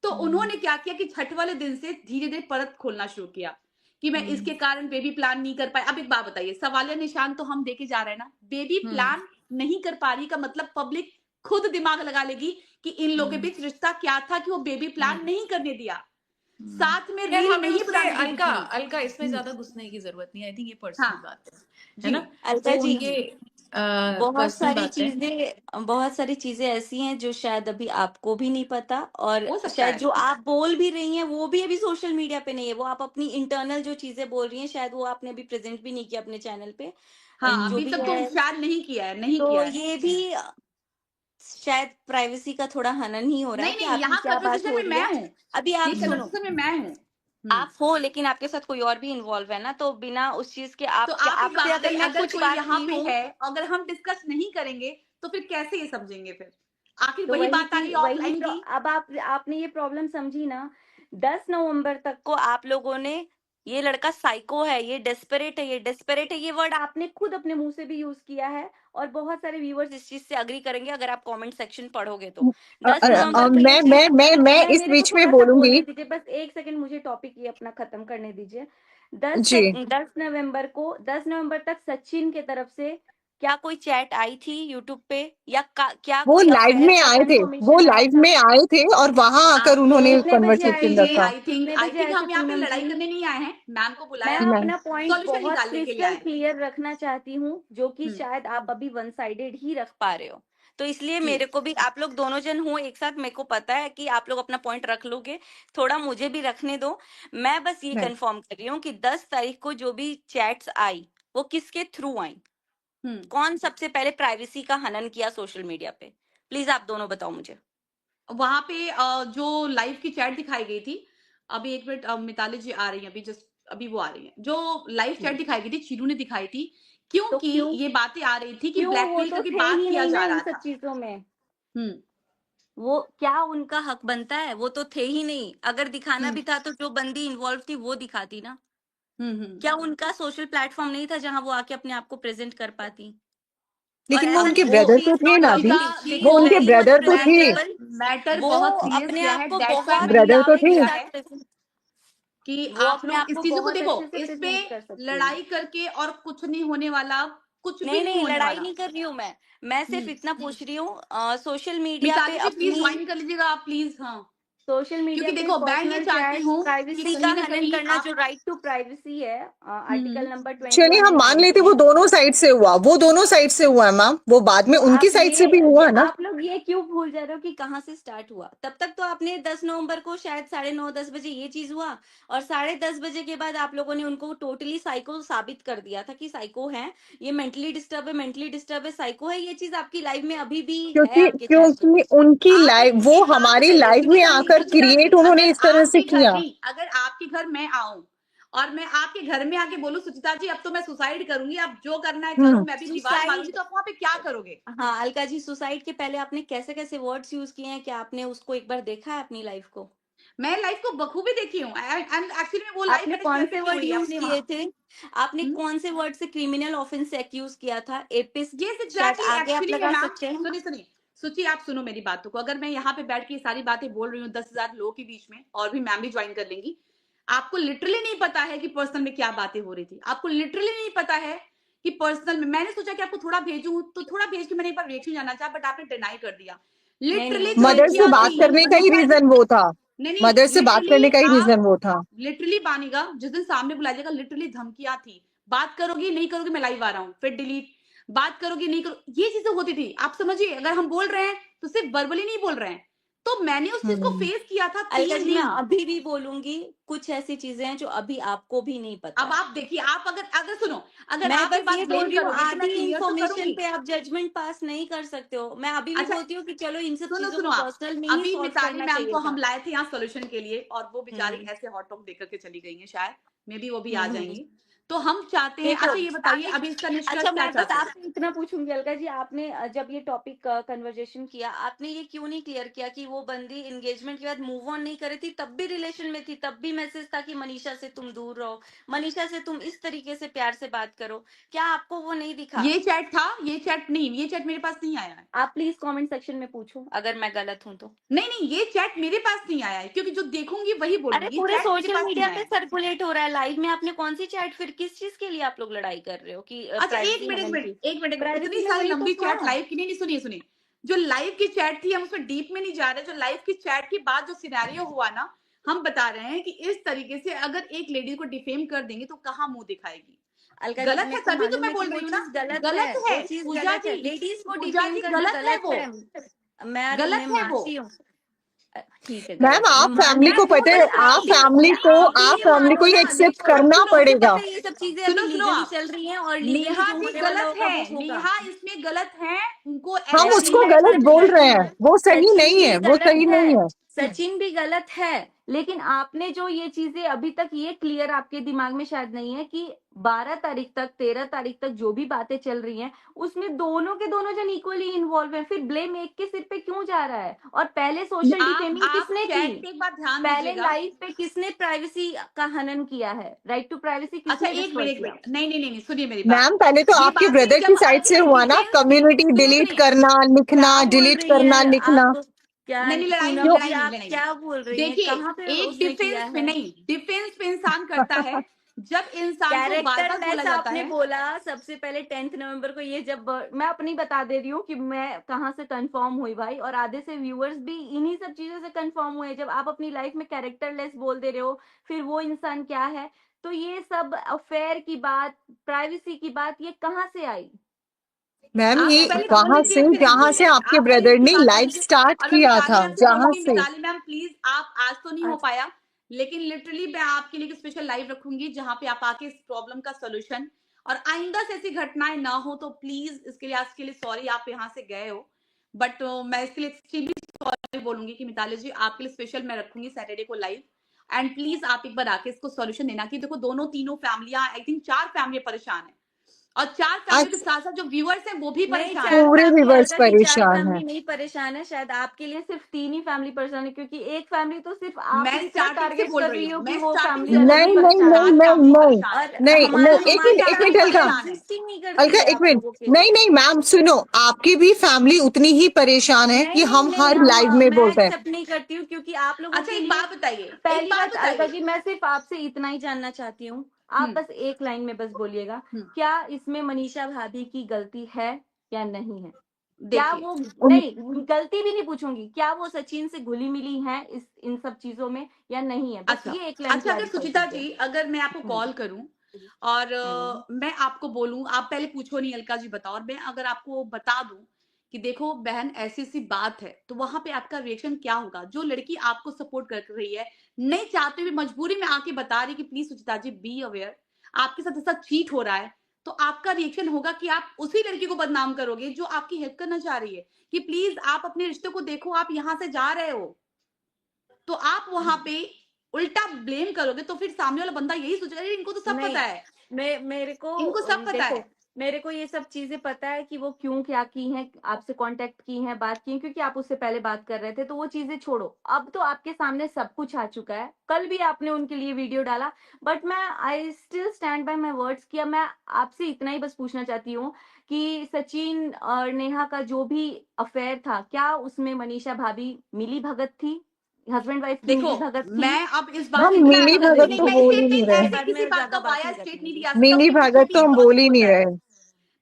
तो उन्होंने क्या किया कि छठ वाले दिन से धीरे धीरे परत खोलना शुरू किया कि मैं इसके कारण बेबी प्लान नहीं कर पाई। अब एक बात बताइए, सवालिया निशान तो हम देके जा रहे हैं ना, बेबी प्लान नहीं कर पा रही का मतलब पब्लिक खुद दिमाग लगा लेगी कि इन लोगों के बीच रिश्ता क्या था कि वो बेबी प्लान नहीं करने दिया, साथ में यार रील हमें नहीं उसमें बनाने देती अलका थी। अलका इसमें ज्यादा घुसने की जरूरत नहीं, आई थिंक ये पर्सनल हाँ बात है जी ना? अलका वो जी, उनके बहुत पर्सनल सारी बात है। बहुत सारी चीजें ऐसी हैं जो शायद अभी आपको भी नहीं पता, और हो सकता शायद है। जो आप बोल भी रही हैं वो भी अभी सोशल मीडिया पे नहीं है। वो आप अपनी इंटरनल जो चीजें बोल रही हैं शायद वो आपने अभी प्रेजेंट भी नहीं किया अपने चैनल पे, हाँ जो अभी भी तक तो है। शायद नहीं किया है, नहीं तो किया है। ये भी शायद प्राइवेसी का थोड़ा हनन ही हो रहा है नहीं कि नहीं, आपकी यहाँ क्या बात कन्वर्सेशन हो में रही मैं है। हूँ, अभी ये आप सुनो, कन्वर्सेशन में मैं हूँ। आप हो लेकिन आपके साथ कोई और भी इन्वॉल्व है ना, तो बिना उस चीज के तो आप क्या, आप एक बात आपसे अगर बताइए, मैं अगर कुछ कोई बात यहाँ की पे हूँ, है, अगर हम डिस्कस नहीं करेंगे तो फिर कैसे ये समझेंगे फिर? आखिर तो वही बात आ गई ऑफलाइन की। अब आपने ये प्रॉब्लम समझी ना। 10 नवंबर तक को आप लोगों ने ये लड़का साइको है, ये डेस्परेट है, ये डेस्परेट है, ये वर्ड आपने खुद अपने मुंह से भी यूज किया है। और बहुत सारे व्यूअर्स इस चीज से अग्री करेंगे अगर आप कमेंट सेक्शन पढ़ोगे तो। 10 नवंबर को ये चीज, मैं मैं इस मेरे को बीच में थोड़ा सा बोलूंगी। बोलने दीजिए, बस 1 सेकंड मुझे टॉपिक ये अपना खत्म करने दीजिए। जी, 10 नवंबर तक सचिन के तरफ से क्या कोई चैट आई थी यूट्यूब पे, या क्या वो कोई लाइव अफेयर में का आए थे, वो कंफर्मेशन आया लाइव था? में आए थे और वहां आकर आपको उन्होंने कितने बजे आए कन्वर्सेशन थे? रखा। कितने आई बजे थिंक आए थे हम यहाँ पे पूनम लड़ाई जी? करने नहीं आए हैं, मैम को मैं बुलाया है, मैं अपना पॉइंट सॉल्यूशन बहुत निकालने के लिए क्रिस्टल आए हैं। क्लियर रखना चाहती हूँ, जो कि हम्म, शायद आप अभी वन साइडेड ही रख पा रहे हो। तो इसलिए जी मेरे को भी, आप लोग दोनों जन हो एक साथ, मेरे को पता है कि आप लोग अपना पॉइंट रख लोगे, थोड़ा मुझे भी रखने दो। मैं बस ये नहीं, कंफर्म कर रही हूँ कि 10 तारीख को जो भी चैट्स आई वो किसके थ्रू आई, हम्म। कौन सबसे पहले प्राइवेसी का हनन किया सोशल मीडिया पे? प्लीज आप दोनों बताओ मुझे। वहां पे जो लाइव की चैट दिखाई गई थी, अभी एक मिनट, मिताली जी आ रही हैं, अभी जस्ट अभी वो आ रही हैं, जो लाइव चैट दिखाई गई थी चीनू ने दिखाई थी, तो क्योंकि क्यों, ये बातें आ रही थी कि वो ब्लैकमेल तो करके थे बात ही किया नहीं ना जा इन रहा सब था। चीजों में। हम्म वो क्या उनका हक बनता है? वो तो थे ही नहीं। अगर दिखाना हम्म भी था तो जो बंदी इन्वॉल्व थी वो दिखाती ना। हम्म। क्या उनका सोशल प्लेटफॉर्म नहीं था जहां वो आके अपने आप को प्रेजेंट कर पाती? और लेकिन वो ऐसा उनके नहीं कि ब्रदर शी तो इज थे नॉट ना अभी। रुचिका, टॉकिंग, शी वो इज देखो उनके वेरी मच ब्रदर तो थे। Matter presentable. मैटर वो बहुत सीरियस अपने किया आप है, को दैट्स व्हाई बहुत मैंने ब्रदर यहाँ तो पे दावे के थे। किया साथ है present- कि वो आप अपने लोग आप इस को चीजों को बहुत देखो, अच्छे से इस पे प्रेजेंट कर सकती है। लड़ाई करके और कुछ नहीं होने वाला, कुछ भी नहीं नहीं नहीं, होने लड़ाई वाला। नहीं कर रही हूँ मैं सिर्फ इतना पूछ रही हूँ, सोशल मीडिया पे मिताली जी प्लीज अपनी, ज्वाइन कर लीजिएगा आप प्लीज। हाँ, सोशल मीडिया क्योंकि पे देखो मैं ये पर्सनल चाहती चैट्स, हूँ कि प्राइवेसी का कहीं ना हनन कहीं करना, आप जो राइट टू प्राइवेसी है आर्टिकल हम्म नंबर चलिए 21 हम एंड मान लेते 19। वो दोनों साइड से हुआ, वो दोनों साइड से हुआ है मैम, वो बाद में तो उनकी आप साइड से भी हुआ है ना। आप लोग ये क्यों भूल जा रहे हो कि कहाँ से स्टार्ट हुआ? तब तक तो आपने 10 नवंबर को शायद 9:30-10 बजे ये चीज हुआ, और 10:30 बजे के बाद आप लोगों ने उनको टोटली साइको साबित कर दिया था कि साइको है, ये मेंटली डिस्टर्ब है, साइको है। ये चीज आपकी लाइफ में अभी भी है क्योंकि आपके चैट पे। क्योंकि उनकी आप लाइफ, वो एक बात हमारी बताइए, लाइफ में सुचिता जी, आकर सुचिता जी, क्रिएट उन्होंने अगर इस तरह से आपके घर किया। नहीं, अगर आपके घर मैं आऊं और मैं आपके घर में आके बोलूं सुचिता जी अब तो मैं सुसाइड करूंगी, आप जो करना है करो, हम्म। मैं भी दीवार मारूंगी, सुसाइड, तो आप वहां पे क्या करोगे? हाँ अलका जी, सुसाइड के पहले आपने कैसे कैसे वर्ड्स यूज किए हैं? क्या आपने उसको एक बार देखा है अपनी लाइफ को? मैं लाइफ को बखूबी देखी हूँ, एंड एक्चुअली में वो लाइफ आपने मैंने कौन शेयर भी से की वर्ड हुई है यूज अपने वहां। किए थे? आपने कौन से वर्ड से क्रिमिनल ऑफेंस से एक्यूज किया था? एपिस्ट, यस शायद एग्जैक्टली, आगे आप एक्चुअली में लगा मैम, सकते हैं। सुनिए सुनिए, सुची आप सुनो मेरी बातों को, अगर मैं यहाँ पे बैठ के ये सारी बातें बोल रही हूँ 10,000 लोगों के बीच में, और भी मैम भी ज्वाइन कर लेंगी, आपको लिटरली नहीं पता है कि पर्सनल में क्या बातें हो रही थी, आपको लिटरली नहीं पता है कि पर्सनल में मैंने सोचा कि आपको थोड़ा भेजूं, तो थोड़ा भेज के मैंने एक बार रिएक्शन जाना चाहा, बट आपने डिनाई कर दिया। नहीं नहीं लिटरली नहीं, मैं मदर से धमकियां डिनाई बात नहीं थी करने का ही करूंगी। सुचिता जी। रीजन वो था। नहीं नहीं, मदर से बात लिटरली करने का ही आप रीजन वो था। लिटरली बानीगा, जिस दिन सामने बुलाइएगा, लिटरली धमकियां थी, बात करोगी नहीं करोगी मैं लाइव आ रहा हूँ, फिर डिलीट, बात करोगी नहीं करो, ये चीजें होती थी। आप समझिए, अगर हम बोल रहे हैं तो सिर्फ वर्बली नहीं बोल रहे हैं। तो मैंने उस चीज को हम्म। फेस किया था अलका 3 जी, मैं दिन। अभी भी बोलूंगी, कुछ ऐसी चीजें हैं जो अभी आपको भी नहीं पता अब है। आप देखिए, आप अगर अगर सुनो, अगर मैं आप ये बस बात ये बोल ब्लेम रही हूँ, करोगे तो आधी मैं क्लियर तो इंफॉर्मेशन करूंगी। पे आप जजमेंट पास नहीं कर सकते हो। मैं अभी भी अच्छा बोलती हूँ कि चलो इन सब सुनो चीजों सुनो, को आप पर्सनल में ही अभी सॉल्व मिताली करना मैम को चाहिए हम था। लाए थे यहाँ सोल्यूशन के लिए, और वो बेचारी हम्म ऐसे हॉट टॉक देकर के चली गई हैं, शायद मे बी वो भी आ हम्म। जाएंगी। तो हम चाहते हैं, देखो, अच्छा ये बताइए आपने अभी इसका निष्कर्ष अच्छा क्या मैं बस चाहते हैं? आपसे इतना पूछूंगी अलका जी, आपने जब ये टॉपिक कन्वर्जेशन किया, आपने ये क्यों नहीं क्लियर किया कि वो बंदी एंगेजमेंट के बाद मूव ऑन नहीं कर रही थी, तब भी रिलेशन में थी, तब भी मैसेज था कि मनीषा से तुम दूर रहो, मनीषा से तुम इस तरीके से प्यार से बात करो, क्या आपको वो नहीं दिखा? ये चैट था, ये चैट नहीं, ये चैट मेरे पास नहीं आया है। आप प्लीज कमेंट सेक्शन में पूछो अगर मैं गलत हूं तो। नहीं, ये चैट मेरे पास नहीं आया है, क्योंकि जो देखूंगी वही अरे बोलूंगी। ये पूरे चैट मेरे सोशल पास मीडिया नहीं पे आया है। सर्कुलेट हो रहा है लाइव में, आपने कौन सी चैट, फिर किस चीज के लिए आप लोग लड़ाई कर रहे हो कि अच्छा एक प्राइवेसी मिनट, एक हनन मिनट, की? एक मिनट, प्राइवेसी इतनी में सारी वही तो लंबी चैट था। लाइव की नहीं, सुनिए सुनिए, जो लाइव की चैट थी हम उसमें डीप में नहीं जा रहे। जो लाइव की चैट के बाद जो सिनेरियो हुआ ना, हम बता रहे हैं कि इस तरीके से अगर एक लेडी को डिफेम कर देंगे तो कहाँ मुंह दिखाएगी। अलका जी, गलत है, मेरे को तभी तो मालूम मैं है कि बोल वो रही हूँ ना, चीज गलत है, गलत है वो चीज पूजा गलत है, जी, लेडीज को पूजा डिफेम जी करना गलत है गलत वो, है। मैं गलत है वो। मानती हूँ, ठीक है मैम गलत है, मैं आप मान फैमिली रही को हूँ, पता है, बस आप आप भी फैमिली को आप भी आप ये फैमिली को मानो ये ना। एक्सेप्ट देखो करना सुनो, मुझे पड़ेगा। पता है ये सब चीजें अभी सुनो सुनो लीगली आप, चल रही हैं और लीगली नेहा जो जी होने वाला गलत होगा है, वो होगा। नेहा इसमें गलत है, उनको हम ऐसे उसको सचिन है। गलत बोल रहे हैं, सचिन वो सही सचिन नहीं भी है, वो गलत सही है, नहीं है। सचिन भी गलत है, लेकिन आपने जो ये चीजें अभी तक ये क्लियर आपके दिमाग में शायद नहीं है कि 12 तारीख तक 13 तारीख तक जो भी बातें चल रही हैं उसमें दोनों के दोनों जन इक्वली इन्वॉल्व हैं, फिर ब्लेम एक के सिर पे क्यों जा रहा है? और पहले सोशल डिफेमिंग आप किसने की? चैट पे एक बार ध्यान पहले दीजिएगा। लाइव पे किसने प्राइवेसी का हनन किया है? राइट टू प्राइवेसी अच्छा किसने एक मिनट, डिस्ट्रॉय एक किया? मिनट, नहीं नहीं नहीं नहीं, सुनिए मेरी बात। मैम पहले तो ये आपके बातें ब्रदर की जब साइड से आएंगी हुआ ना, डिफेंस, कम्युनिटी सुनिए डिलीट सुनिए, करना, लिखना, क्या बोल डिलीट रही करना, हैं लिखना। आप? क्या नहीं नहीं, लड़ाई नहीं, पूनम क्यों? जी, लड़ाई नहीं, आप लड़ाई नहीं। क्या बोल रही हैं? देखिए, कहाँ पे एक उसने किया डिफेंस पे है? नहीं, डिफेंस पे इंसान करता है जब इंसान को बार कैरेक्टर बार बोला लेस जाता आपने है। बोला सबसे पहले 10 नवंबर को, ये जब मैं अपनी बता दे रही हूँ कि मैं कहाँ से कंफर्म हुई भाई, और आधे से व्यूअर्स भी इन्हीं सब चीजों से कंफर्म हुए। जब आप अपनी लाइफ में कैरेक्टर लेस बोल दे रहे हो, फिर वो इंसान क्या है? तो ये सब अफेयर की बात, प्राइवेसी की बात, ये कहाँ से आई? मैम आप ये पहले बोल वहां लीजिए, से फिर एक जहां से मिनट आपके आप पहले ब्रदर इसकी ने बात कर लाइव लीजिए। स्टार्ट और मैं किया मिताली था, मैम से जहां बोलूंगी, से। मिताली मैम प्लीज, आप आज तो नहीं हो पाया, लेकिन लिटरली मैं आपके लिए स्पेशल लाइव रखूंगी जहां पे आप आके इस प्रॉब्लम का सोल्यूशन, और आइंदा से ऐसी घटनाएं ना हो तो प्लीज इसके लिए, आज के लिए सॉरी, आप यहाँ से गए हो, बट मैं इसके लिए एक्सट्रीमली सॉरी बोलूंगी कि मिताली जी आपके लिए स्पेशल मैं रखूंगी सैटरडे को लाइव, एंड प्लीज आप एक बार आके इसको सॉल्यूशन देना। कि देखो दोनों तीनों फैमिलियां, आई थिंक 4 फैमिली परेशान है, और 4 फैमिली के आज साथ साथ जो व्यूअर्स हैं वो भी नहीं, परेशान है। 4 पूरे फैमिली, व्यूवर्स अलका जी 4 परेशान है। फैमिली नहीं परेशान है, शायद आपके लिए सिर्फ 3 ही फैमिली परेशान है, क्योंकि एक फैमिली तो सिर्फ आप मैं ही इतना स्टार्टिंग से टारगेट बोल कर रही रही हूँ, हो कि मैं वो स्टार्टिंग फैमिली से बोल अलग रही ही नहीं हूँ, नहीं परेशान नहीं है। 4 नहीं फैमिली नहीं परेशान है, और नहीं हमारी नहीं, एक तीन मिनट हमारी एक फैमिली मिनट फैमिली अलका, परेशान है। एग्जिस्ट ही नहीं अलका करती है एक आप मिनट। लोगों के नहीं लिए। नहीं मैम सुनो, आपकी भी फैमिली उतनी ही परेशान है नहीं कि नहीं हम नहीं, हर लाइव में मैं बोलते हैं। एक्सेप्ट नहीं करती हूँ, क्योंकि आप लोगों अच्छा के एक लिए बात बताइए, एक पहली बात बात अलका बताइए। जी, मैं सिर्फ आपसे इतना ही जानना चाहती हूँ, आप हम्म बस एक लाइन में बस बोलिएगा, हम्म क्या इसमें मनीषा भाभी की गलती है या नहीं है? क्या देखिए, वो, उन- नहीं गलती भी नहीं पूछूंगी, क्या वो सचिन से घुली मिली हैं इस इन सब चीजों में या नहीं है? बस अच्छा ये एक लाइन अच्छा, अगर क्लैरिफाई सुचिता कीजिए। जी, अगर मैं आपको हम्म कॉल करूं और हम्म मैं आपको बोलूं, आप पहले पूछो नहीं अलका जी बताओ, और मैं अगर आपको बता दूं कि देखो बहन ऐसी सी बात है, तो वहां पे आपका रिएक्शन क्या होगा? जो लड़की आपको सपोर्ट कर रही है, नहीं चाहते हुए मजबूरी में आके बता रही कि please Suchita G be aware, आपके साथ ऐसा चीट हो रहा है, तो आपका रिएक्शन होगा कि आप उसी लड़की को बदनाम करोगे जो आपकी हेल्प करना चाह रही है, कि प्लीज आप अपने रिश्ते को देखो, आप यहाँ से जा रहे हो, तो आप वहां हम्म। पे उल्टा ब्लेम करोगे, तो फिर सामने वाला बंदा यही सोचेगा, "अरे, इनको तो सब पता नहीं, है, मेरे को इनको सब पता देखो, है।" मेरे को ये सब चीजें पता है कि वो क्यों क्या की हैं, आपसे कांटेक्ट की हैं, बात की हैं, क्योंकि आप उससे पहले बात कर रहे थे, तो वो चीजें छोड़ो, अब तो आपके सामने सब कुछ आ चुका है। कल भी आपने उनके लिए वीडियो डाला, बट मैं I still stand by my words किया। मैं आपसे इतना ही बस पूछना चाहती हूँ कि सचिन और नेहा का जो भी अफेयर था, क्या उसमें मनीषा भाभी मिली भगत थी? हस्बैंड वाइफ की देखो, मिली भगत थी? मैं अब इस बात हम से इतना डिनाई मिली नहीं आंसर कर रही, भगत नहीं तो मैं दीजिए, बोल ही नहीं स्टेटमेंट रहे। उसके ऐसे बाद किसी मैं बात ज्यादा का बात वाया नहीं स्टेट करूंगी। नहीं दिया सकता मिली उसके पीछे भगत भी तो एक हम बोल ही लॉजिक नहीं होता है। रहे।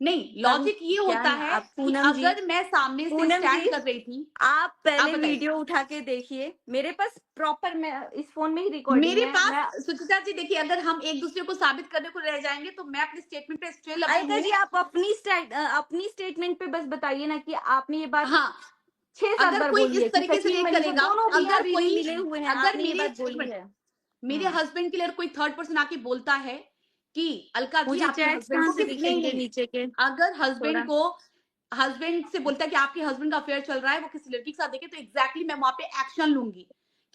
नहीं, कल लॉजिक ये क्या होता है आप, कि पूनम जी, अगर मैं सामने से पूनम जी, स्टैंड कर रही थी, आप आप पहले बताइए। वीडियो उठा के देखिए, मेरे पास प्रॉपर, मैं इस फोन में ही रिकॉर्डिंग मेरे है। मैं पास सुचिता जी देखिए, अगर हम एक दूसरे को साबित करने को रह जाएंगे तो मैं अपने स्टेटमेंट पे स्टिल अभी अलका हूँ। जी, आप अपनी स्टेटमेंट पे बस बताइए ना कि आपने ये बात हाँ, 6-7 अगर बार कोई बोली है इस कि तरीके से सचिन रिएक्ट मनीषा करेगा, दोनों भी अगर अभी भी कोई, मिले हुए हैं, अगर आपने ये मेरे, बात एक बोली मिनट, है। मेरे हस्बैंड के लिए कोई थर्ड पर्सन आके बोलता है कि अलका जी मुझे आपके चैट्स हस्बैंड कहाँ को से किस, नहीं दिखेंगे नहीं, नीचे के? अगर हस्बैंड थोड़ा को, हस्बैंड से बोलता है कि आपके हस्बैंड का अफेयर चल रहा है, वो किसी लड़की के साथ देखे, तो एग्जैक्टली मैं वहां पे एक्शन लूंगी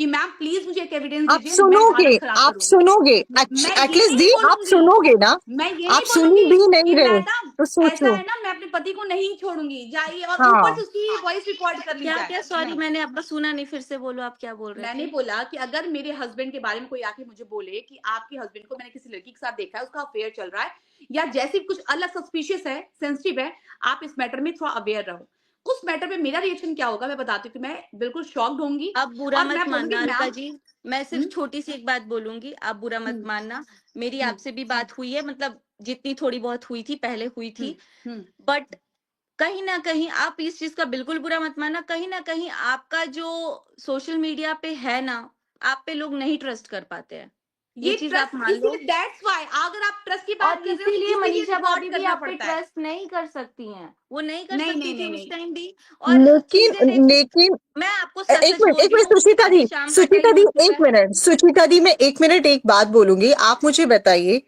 कि मैम प्लीज मुझे एक एविडेंस आप दीजिए, मैं सुनोगे, हालत खराब आप करूंगी। सुनोगे, मैं ये एटलीस्ट नहीं दी आप बोलूंगी, सुनोगे ना, मैं ये आप नहीं सुन बोलूंगी भी नहीं कि रहे मैं ना तो ऐसा सोचो। है ना, मैं अपने पति को नहीं छोड़ूंगी, जाइए और ऊपर हाँ, से उसकी वॉइस रिकॉर्ड कर ली क्या जाए। क्या सॉरी नहीं, मैंने आपका सुना नहीं, फिर से बोलो आप क्या बोल रहे मैंने थे। बोला कि अगर मेरे हस्बैंड के बारे में कोई आके मुझे बोले कि आपके हस्बैंड को मैंने किसी लड़की के साथ देखा है, उसका अफेयर चल रहा है, या जैसे कुछ अलग सस्पिशियस है, सेंसिटिव है, आप इस मैटर में थोड़ा अवेयर रहो। उस मैटर में मेरा रिएक्शन क्या होगा मैं बताती हूँ कि मैं बिल्कुल शॉक्ड होंगी आप बुरा और मत मैं बोलूंगी मानना अलका मैम। जी, मैं सिर्फ छोटी सी एक बात बोलूंगी, आप बुरा मत हम्म मानना। मेरी हम्म आपसे भी बात हुई है, मतलब जितनी थोड़ी बहुत हुई थी पहले हुई थी, हम्म बट कहीं ना कहीं आप इस चीज का बिल्कुल बुरा मत मानना। कहीं ना कहीं आपका जो सोशल मीडिया पे है ना, आप पे लोग नहीं ट्रस्ट कर पाते हैं, ये ये चीज आप ट्रस्ट मान लो। इसीलिए, दैट्स व्हाई अगर आप ट्रस्ट की बात और कर रहे हो तो इसीलिए इसीलिए मनीषा रिकॉर्ड भाभी भी करना आप पे पड़ता है। ट्रस्ट नहीं कर सकती हैं, वो नहीं कर नहीं सकती नहीं थी नहीं उस नहीं, टाइम भी। और लेकिन चीजें देखो, लेकिन मैं आपको सच एक सच मिनट, बोल एक रही मिनट हूँ, सुचिता दी, अभी शाम का सुचिता टाइम दी, हो चुका एक है। मिनट, सुचिता दी, मैं एक मिनट एक बात बोलूंगी, आप मुझे बताइए,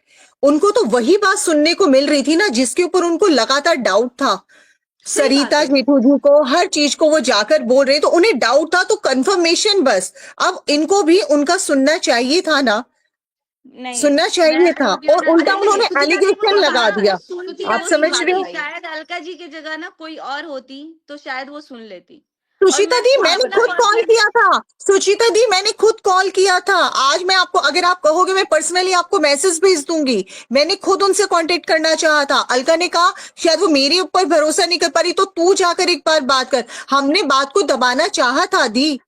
उनको तो वही बात सुनने को मिल रही थी ना जिसके ऊपर उनको लगातार डाउट था। सही बात सरिता है। जेठू जी को हर चीज को वो जाकर बोल रहे तो उन्हें डाउट था, तो कंफर्मेशन बस। अब इनको भी उनका सुनना चाहिए था ना, नहीं, सुनना मैं चाहिए था, टू बी और ऑनेस्ट उल्टा अच्छा देखिए, चलिए उन्होंने सुचिता दी, वो एलिगेशन लगा हाँ वो दिया। सुनती, सुचिता आप वो दी एक समझ बात रहे सुनती, हो? बताइए। शायद अलका जी की जगह ना कोई और होती तो शायद वो सुन लेती। और सुचिता मैं दी, खुद आप मैंने अपना खुद बताइए। कॉल पर्सनल, किया था। सुचिता दी, मैंने खुद कॉल किया था। आज मैं आपको, अगर आप कहोगे मैं पर्सनली आपको मैसेज भेज दूंगी। मैंने खुद उनसे कांटेक्ट करना चाहा था। अलका ने कहा शायद वो मेरे ऊपर भरोसा नहीं कर पा रही, तो तू जाकर एक बार बात कर। हमने बात को दबाना चाहा था दी,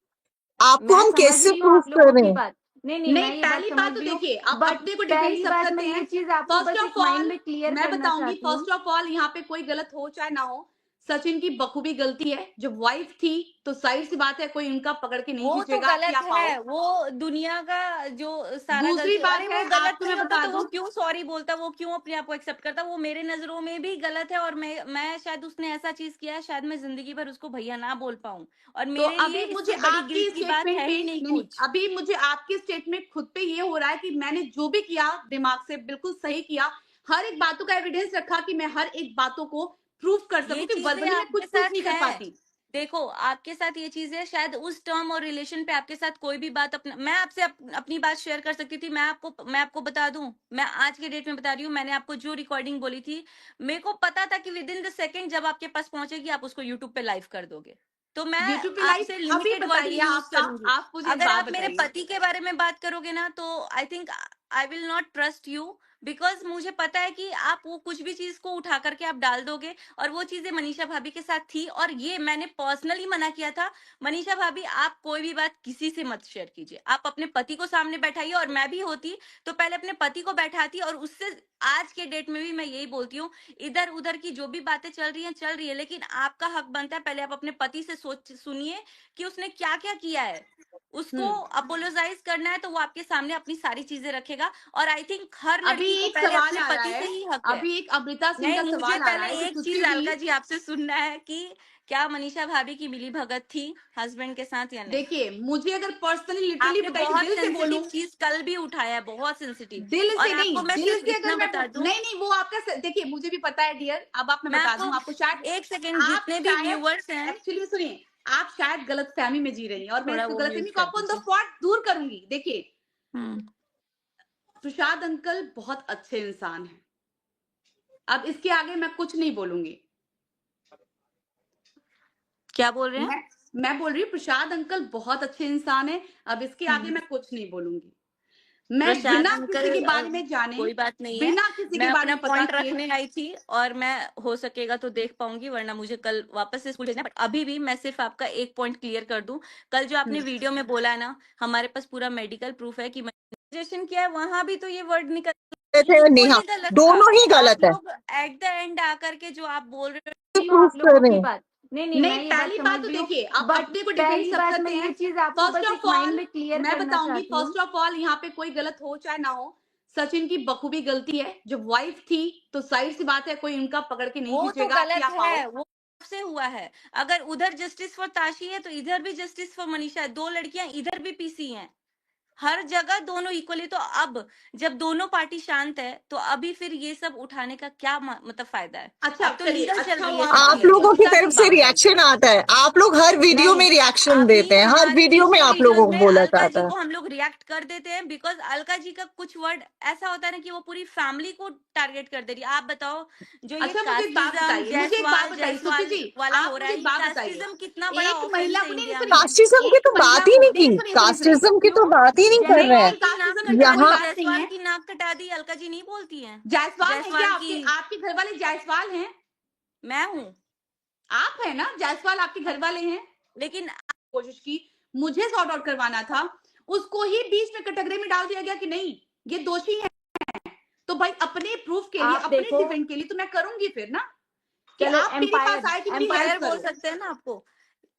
आपको मैं हम समझ कैसे रही हूँ प्रूव आप कर लोगों रहे की हैं? बात। नहीं नहीं, नहीं, मैं ये बात पहली समझ बात तो रही हूँ, देखिए, आप बट अपने को डिफेंड पहली सब बात मैं करते ये हैं। चीज आपको फर्स्ट बस एक ऑफ माइंड ऑल में क्लियर मैं करना बताऊंगी, चाहती हूँ। फर्स्ट ऑफ ऑल यहाँ पे कोई गलत हो चाहे ना हो, सचिन की बखूबी गलती है। जब वाइफ थी तो जाहिर सी बात है कोई उनका पकड़ के नहीं वो तो खींचेगा कि गलत आप आओ। है, वो दुनिया का जो सारा दूसरी गलती, अरे बात वो है, गलत आपको नहीं मैं होता बता तो वो दूं, क्यों सॉरी बोलता, वो क्यों अपने आप को एक्सेप्ट करता, वो मेरे नजरों में भी गलत है। और मैं शायद उसने ऐसा चीज किया है, शायद मैं जिंदगी भर उसको भैया ना बोल पाऊं, और तो मेरे लिए अभी मुझे इससे बड़ी आपकी गिल्ट की बात स्टेटमेंट है पे ही नहीं नहीं नहीं, कुछ। अभी मुझे आपकी स्टेटमेंट खुद पे ये हो रहा है कि मैंने जो भी किया दिमाग से बिल्कुल सही किया, हर एक बातों का एविडेंस रखा कि मैं हर एक बातों को प्रूफ कर सकूं, ये कि चीजें वर्बली मैं आपके कुछ प्रूफ साथ नहीं कर है, पाती। देखो आपके साथ ये चीजें शायद उस टर्म और रिलेशन पे आपके साथ कोई भी बात, अपना मैं आपसे अपनी बात शेयर कर सकती थी। मैं आपको बता दूं, मैं आज के डेट में बता रही हूँ, मैंने आपको जो रिकॉर्डिंग बोली थी, मेरे को पता था कि विद इन द सेकेंड जब आपके पास पहुंचेगी आप उसको यूट्यूब पे लाइव कर दोगे, तो मैं यूट्यूब पे लाइव आपसे अभी लिमिटेड वर्ड ही बताइए यूज आपका, करूंगी। आप मुझे एक अगर बात आप मेरे बताइए। पति के बारे में बात करोगे ना, तो I think I will not trust you, because मुझे पता है कि आप वो कुछ भी चीज को उठा करके आप डाल दोगे, और वो चीजें मनीषा भाभी के साथ थी, और ये मैंने पर्सनली मना किया था। मनीषा भाभी, आप कोई भी बात किसी से मत शेयर कीजिए, आप अपने पति को सामने बैठाइए, और मैं भी होती तो पहले अपने पति को बैठाती, और उससे आज के डेट में भी मैं यही बोलती हूँ, इधर उधर की जो भी बातें चल रही है, लेकिन आपका हक बनता है पहले आप अपने पति से सोच सुनिए कि उसने क्या क्या किया है। उसको हम्म अपोलोजाइज करना है तो वो आपके सामने अपनी सारी चीजें रखेगा, और आई थिंक हर अभी लड़की को एक पहले सवाल अपने आ रहा पति है, से ही हक है। अभी एक अमृता सिंह नहीं, का मुझे सवाल आ रहा पहले है कि एक कुछ चीज भी। अलका जी आपसे सुनना है कि क्या मनीषा भाभी की मिली भगत थी हस्बैंड के साथ या नहीं। देखिए मुझे अगर पर्सनली लिटरली आपने बताइए कि बहुत दिल से बोलूं, सेंसिटिव चीज कल भी उठाया है, बहुत सेंसिटिव, दिल और से आपको नहीं, मैं दिल सिर्फ से इतना अगर मैं बता दूं, नहीं नहीं, वो आपका देखिए मुझे भी पता है डियर, अब आप मैं मैं बता आपको दूं आपको, शायद एक सेकेंड, आप जितने भी शायद व्यूवर्स हैं, एक्चुअली सुनिए, आप शायद गलतफहमी में जी रही हैं, और मैं थोड़ा इस वो गलतफहमी म्यूट को कर आपको ऑन द दीजिए। स्पॉट दूर करूंगी। देखिए, हम्म। प्रसाद अंकल बहुत अच्छे इंसान हैं, अब इसके आगे मैं कुछ नहीं बोलूंगी। क्या बोल रहे हैं। मैं मैं बोल रही हूँ प्रसाद अंकल बहुत अच्छे इंसान है, अब इसके आगे हम्म। मैं कुछ नहीं बोलूंगी। मैं प्रसाद बिना किसी अंकल, के बारे में जाने, कोई बात नहीं है, बिना किसी मैं के बारे अपना में पता पॉइंट किए, रखने आई थी, और मैं हो सकेगा तो देख पाऊंगी, वरना मुझे कल वापस से स्कूल भेजना है। बट अभी भी मैं सिर्फ आपका एक पॉइंट क्लियर कर दूं, कल जो आपने वीडियो में बोला है ना, हमारे पास पूरा मेडिकल प्रूफ है कि मैनिपुलेशन किया है, वहां भी तो ये वर्ड निकल, थे और नेहा, इक्वली गलत था। दोनों ही आप गलत है, लोग एट द एंड आकर के जो आप बोल रहे हो प्रूफ आप कर लोगों रहे की हैं। बात, नहीं नहीं, नहीं मैं ये बात पहली समझ बात तो रही हूँ, देखिए, आप बट अपने को डिफेंड पहली सब बात मैं करते ये हैं। चीज आपको फर्स्ट बस एक ऑफ माइंड ऑल में क्लियर मैं करना बताऊंगी, चाहती हूँ। फर्स्ट ऑफ ऑल यहाँ पे कोई गलत हो चाहे ना हो, सचिन की बखूबी गलती है। जब वाइफ थी तो जाहिर सी बात है कोई उनका पकड़ के नहीं वो तो खींचेगा कि गलत आप आओ। है, वो से हुआ है। अगर उधर जस्टिस फॉर ताशी है तो इधर भी जस्टिस फॉर मनीषा है, दो लड़कियां इधर भी पीसी हैं, हर जगह दोनों इक्वली। तो अब जब दोनों पार्टी शांत है तो अभी फिर ये सब उठाने का क्या मतलब फायदा है? अच्छा अब तो चलिए, लीगल चल अच्छा रही हुआ है आप सब आ आप गए, चीजें। लोगों की मुद्दा तरफ की से बात है। रिएक्शन आता है, आप लोग हर वीडियो नहीं, में रिएक्शन अभी देते हैं, हर हमारे वीडियो में तीसरे आप रीजन लोगों को में बोला अलका जाता जी है। को हम लोग रिएक्ट कर देते हैं बिकॉज अलका जी का कुछ वर्ड ऐसा होता है ना कि वो पूरी फैमिली को टारगेट कर दे रही है। आप बताओ, जो ये अच्छा मुझे एक बात कास्टिज्म बताइए, मुझे एक बात जायसवाल बताइए श्रुति जायसवाल जी, वाला आप हो रहा मुझे है, एक ये बात बताइए। कास्टिज्म कितना बड़ा एक ऑफेंस महिला है को, नहीं इंडिया सुनिए, में। कास्टिज्म की एक तो महिला बात ही को, नहीं नहीं की, सुनिए सुनिए सुनिए, कास्टिज्म की तो क्यों? बात ही नहीं कर रहे जायसवाल हैं की नाक कास्टिज्म की तो कटा कोई दी, यहाँ। बात नहीं जायसवाल है। की नाक कटा दी, अलका जी नहीं बोलती हैं। जायसवाल है क्या? जायसवाल की आपके घर वाले जायसवाल हैं? मैं हूँ, आप है ना जायसवाल, आपके घर वाले हैं? लेकिन कोशिश की, मुझे सॉर्ट आउट करवाना था, उसको ही बीच में कटघरे में डाल दिया गया कि नहीं ये दोषी है। तो भाई अपने प्रूफ के लिए, आप अपने देखो, डिफेंड के लिए तो मैं करूंगी फिर ना, कि चलो आप मेरे पास एम्पायर, आए कि मेरी हेल्प एम्पायर बोल करो। सकते हैं ना आपको,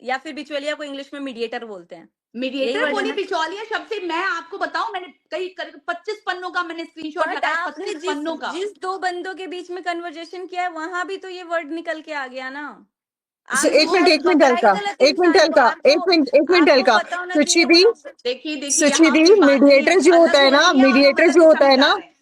या फिर बिचौलिया को इंग्लिश में मीडिएटर बोलते हैं, यही मीडिएटर वर्ड है बोलिए, ना। बिचौलिया शब्द से मैं आपको बताऊं, मैंने कई 25 पन्नों का मैंने स्क्रीनशॉट बट लगाया, आपने 25 जिस पन्नों का। जिस दो बंदों के बीच में कन्वर्जेशन किया है वहां भी तो ये वर्ड निकल के आ गया ना। आप एक वो मिनट, एक मिनट पकड़ा ही हल्का, गलत एक मिनट इंसान को। हल्का, आपको एक मिनट आपको हल्का। पता होना चाहिए सुचिधि, वन ऑफ देखिए देखिए, यहाँ सुचिधि, पे बात नहीं है, मीडिएटर जो होता अलग है हो ना, रही है और हम मीडिएटर अलग जो दिशा होता में है जा ना, रहे हैं।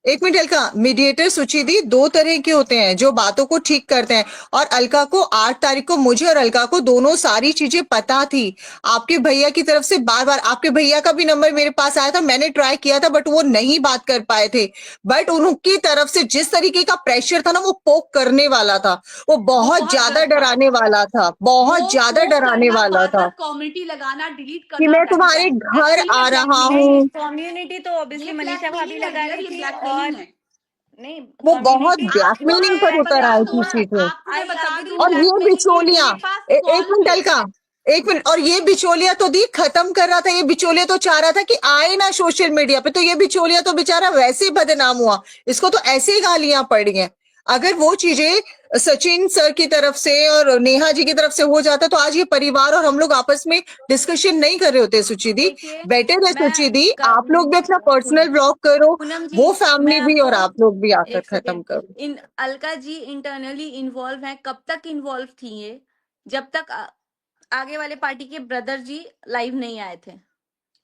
एक मिनट अलका, मीडिएटर सुचिधि दो तरह के होते हैं जो बातों को ठीक करते हैं। और अलका को 8 तारीख को, मुझे और अलका को दोनों सारी चीजें पता थी। आपके भैया की तरफ से बार बार, आपके भैया का भी नंबर मेरे पास आया था, मैंने ट्राई किया था बट वो नहीं बात कर पाए थे। बट उनकी तरफ से जिस तरीके का प्रेशर था ना, वो पोक करने वाला था, वो वो बहुत बहुत ज्यादा गलत था। डराने वाला था, वो बहुत ज्यादा पोक डराने करना, वाला बार था बार कम्युनिटी लगाना, डिलीट कि करना, मैं दैट इज तुम्हारे घर एक्चुअली आ रहा ब्लैकमेलिंग नहीं, है। हूँ। कम्युनिटी तो ऑब्वियसली ये मनीषा भाभी ब्लैकमेलिंग है लगा डियर, रही ये थी। ब्लैकमेलिंग और है। नहीं, वो बहुत कम्युनिटी आपको ब्लैकमेलिंग मैं पर उतर बता आए दूं, थे चीजें। आपको मैं आई बता अग्री दूं, और ये ब्लैकमेलिंग थी। बिचौलिया, मेरे पास एक कॉल मिनट पे, अलका, एक मिनट, और ये बिचौलिया तो दी खत्म कर रहा था, ये बिचौलिया तो चाह रहा था कि आए ना सोशल मीडिया पे, तो ये बिचौलिया तो बेचारा वैसे ही बदनाम हुआ, इसको तो ऐसे ही गालियां पड़ी हैं। अगर वो चीजें सचिन सर की तरफ से और नेहा जी की तरफ से हो जाता तो आज ये परिवार और हम लोग आपस में डिस्कशन नहीं कर रहे होते। सुचि दी, देखिए, बेटर है मैं सुचि दी, आप लोग भी अपना पर्सनल ब्लॉग करो, पूनम जी, वो मैं फैमिली भी और आपको आप लोग भी आकर एक खत्म सेकेंड, करो। इन अलका जी इंटरनली इन्वॉल्व है। कब तक इन्वॉल्व थी ये? जब तक आगे वाले पार्टी के ब्रदर जी लाइव नहीं आए थे,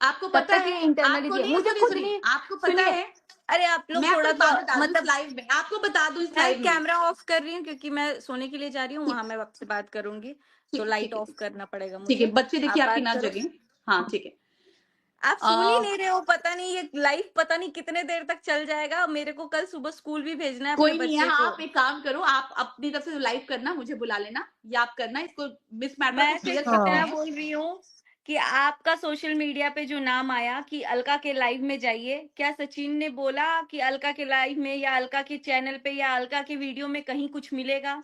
आपको तब पता तक है, ये इंटरनली आपको थी। नहीं, मुझे सुनिए खुद सुनिए, नहीं, आपको पता सुनिए, है, अरे आप लोग मैं आपको थोड़ा एक बात सा बता दूं इस मतलब, लाइव में, आपको बता दूं इस मैं लाइव में। कैमरा ऑफ कर रही हूँ क्योंकि मैं सोने के लिए जा रही हूँ, ठीक वहां मैं आपसे बात करूंगी, तो ठीक लाइट ठीक है, ऑफ करना पड़ेगा ठीक है, मुझे। बच्चे आप देखिए आपकी बात ना करो। जगें। हाँ ठीक है। आप सुन ही आ, नहीं रहे हो, पता नहीं ये लाइव पता नहीं कितने देर तक चल जाएगा। मेरे को कल सुबह स्कूल भी भेजना है अपने कोई नहीं है, बच्चे हाँ, को। आप एक काम करो, आप अपनी तरफ से जो लाइव करना, मुझे बुला लेना, या आप करना, इसको मिस मैटर को मैं क्लियर सिर्फ करते इतना हाँ, हैं। बोल रही हूँ कि आपका सोशल मीडिया पे जो नाम आया कि अलका के लाइव में जाइए, क्या सचिन ने बोला कि अलका के लाइव में या अलका के चैनल पे या अलका के वीडियो में कहीं कुछ मिलेगा?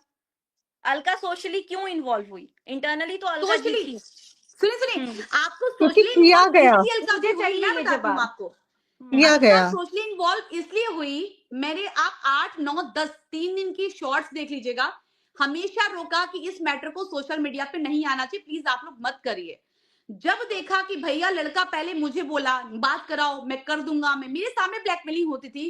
अलका सोशली क्यों इन्वॉल्व हुई? इंटरनली तो अलका जी सोशली, थी। सुनिए सुनिए, हम्म, आपको क्योंकि सोशली किया इन्वॉल्व गया, इसलिए अलका जी मुझे हुई, चाहिए मैं ये बताती हूँ जवाब। आपको। किया अलका गया। सोशली इन्वॉल्व इसलिए हुई, मेरे आप 8 9 10 3 दिन की शॉर्ट्स देख लीजिएगा, हमेशा रोका कि इस मैटर को सोशल मीडिया पे नहीं आना चाहिए, प्लीज आप लोग मत करिए। जब देखा कि भैया लड़का पहले मुझे बोला बात कराओ, मैं कर दूंगा, मैं मेरे सामने ब्लैकमेलिंग होती थी,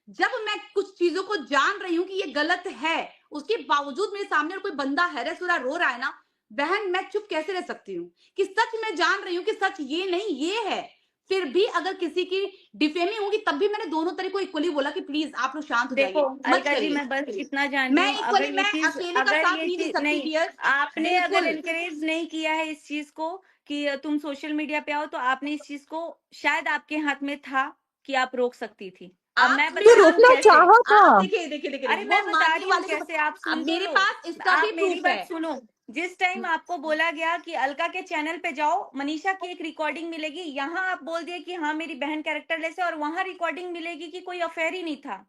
जब मैं कुछ चीजों को जान रही हूँ कि ये गलत है, उसके बावजूद मेरे सामने कोई बंदा हैरेस हो रहा, रो रहा है ना, बहन मैं चुप कैसे रह सकती हूँ? कि सच मैं जान रही हूँ कि सच ये नहीं ये है, फिर भी अगर किसी की डिफेमिंग होगी तब भी मैंने दोनों तरह को इक्वली बोला कि प्लीज आप लोग शांत हो देखो जाइए, मत अलका जी, करिए। मैं बस इतना जान रही मैं हूँ, इक्वली, मैं अकेले का अगर साथ ये नहीं दे चीज सकती नहीं, डियर, आपने अगर बिल्कुल। एनकरेज नहीं किया है इस चीज को कि तुम सोशल मीडिया पे आओ, तो आपने इस चीज को, शायद आपके हाथ में था कि आप रोक सकती थी। अब आप मैं सुनिए ये बता ना, रही हूँ रोकना कैसे। चाहा था। आप देखिए देखिए देखिए अरे देखिए, वो मैं बता मानने रही हूँ वाले को, कैसे, आप अब सुन तो मेरे लो। पास इसका आप भी मेरी प्रूफ है। बात सुनो। जिस टाइम आपको बोला गया कि अलका के चैनल पे जाओ, मनीषा की एक रिकॉर्डिंग मिलेगी, यहाँ आप बोल दिए कि हाँ मेरी बहन कैरेक्टर लेस है, और वहां रिकॉर्डिंग मिलेगी कि कोई अफेयर ही नहीं था।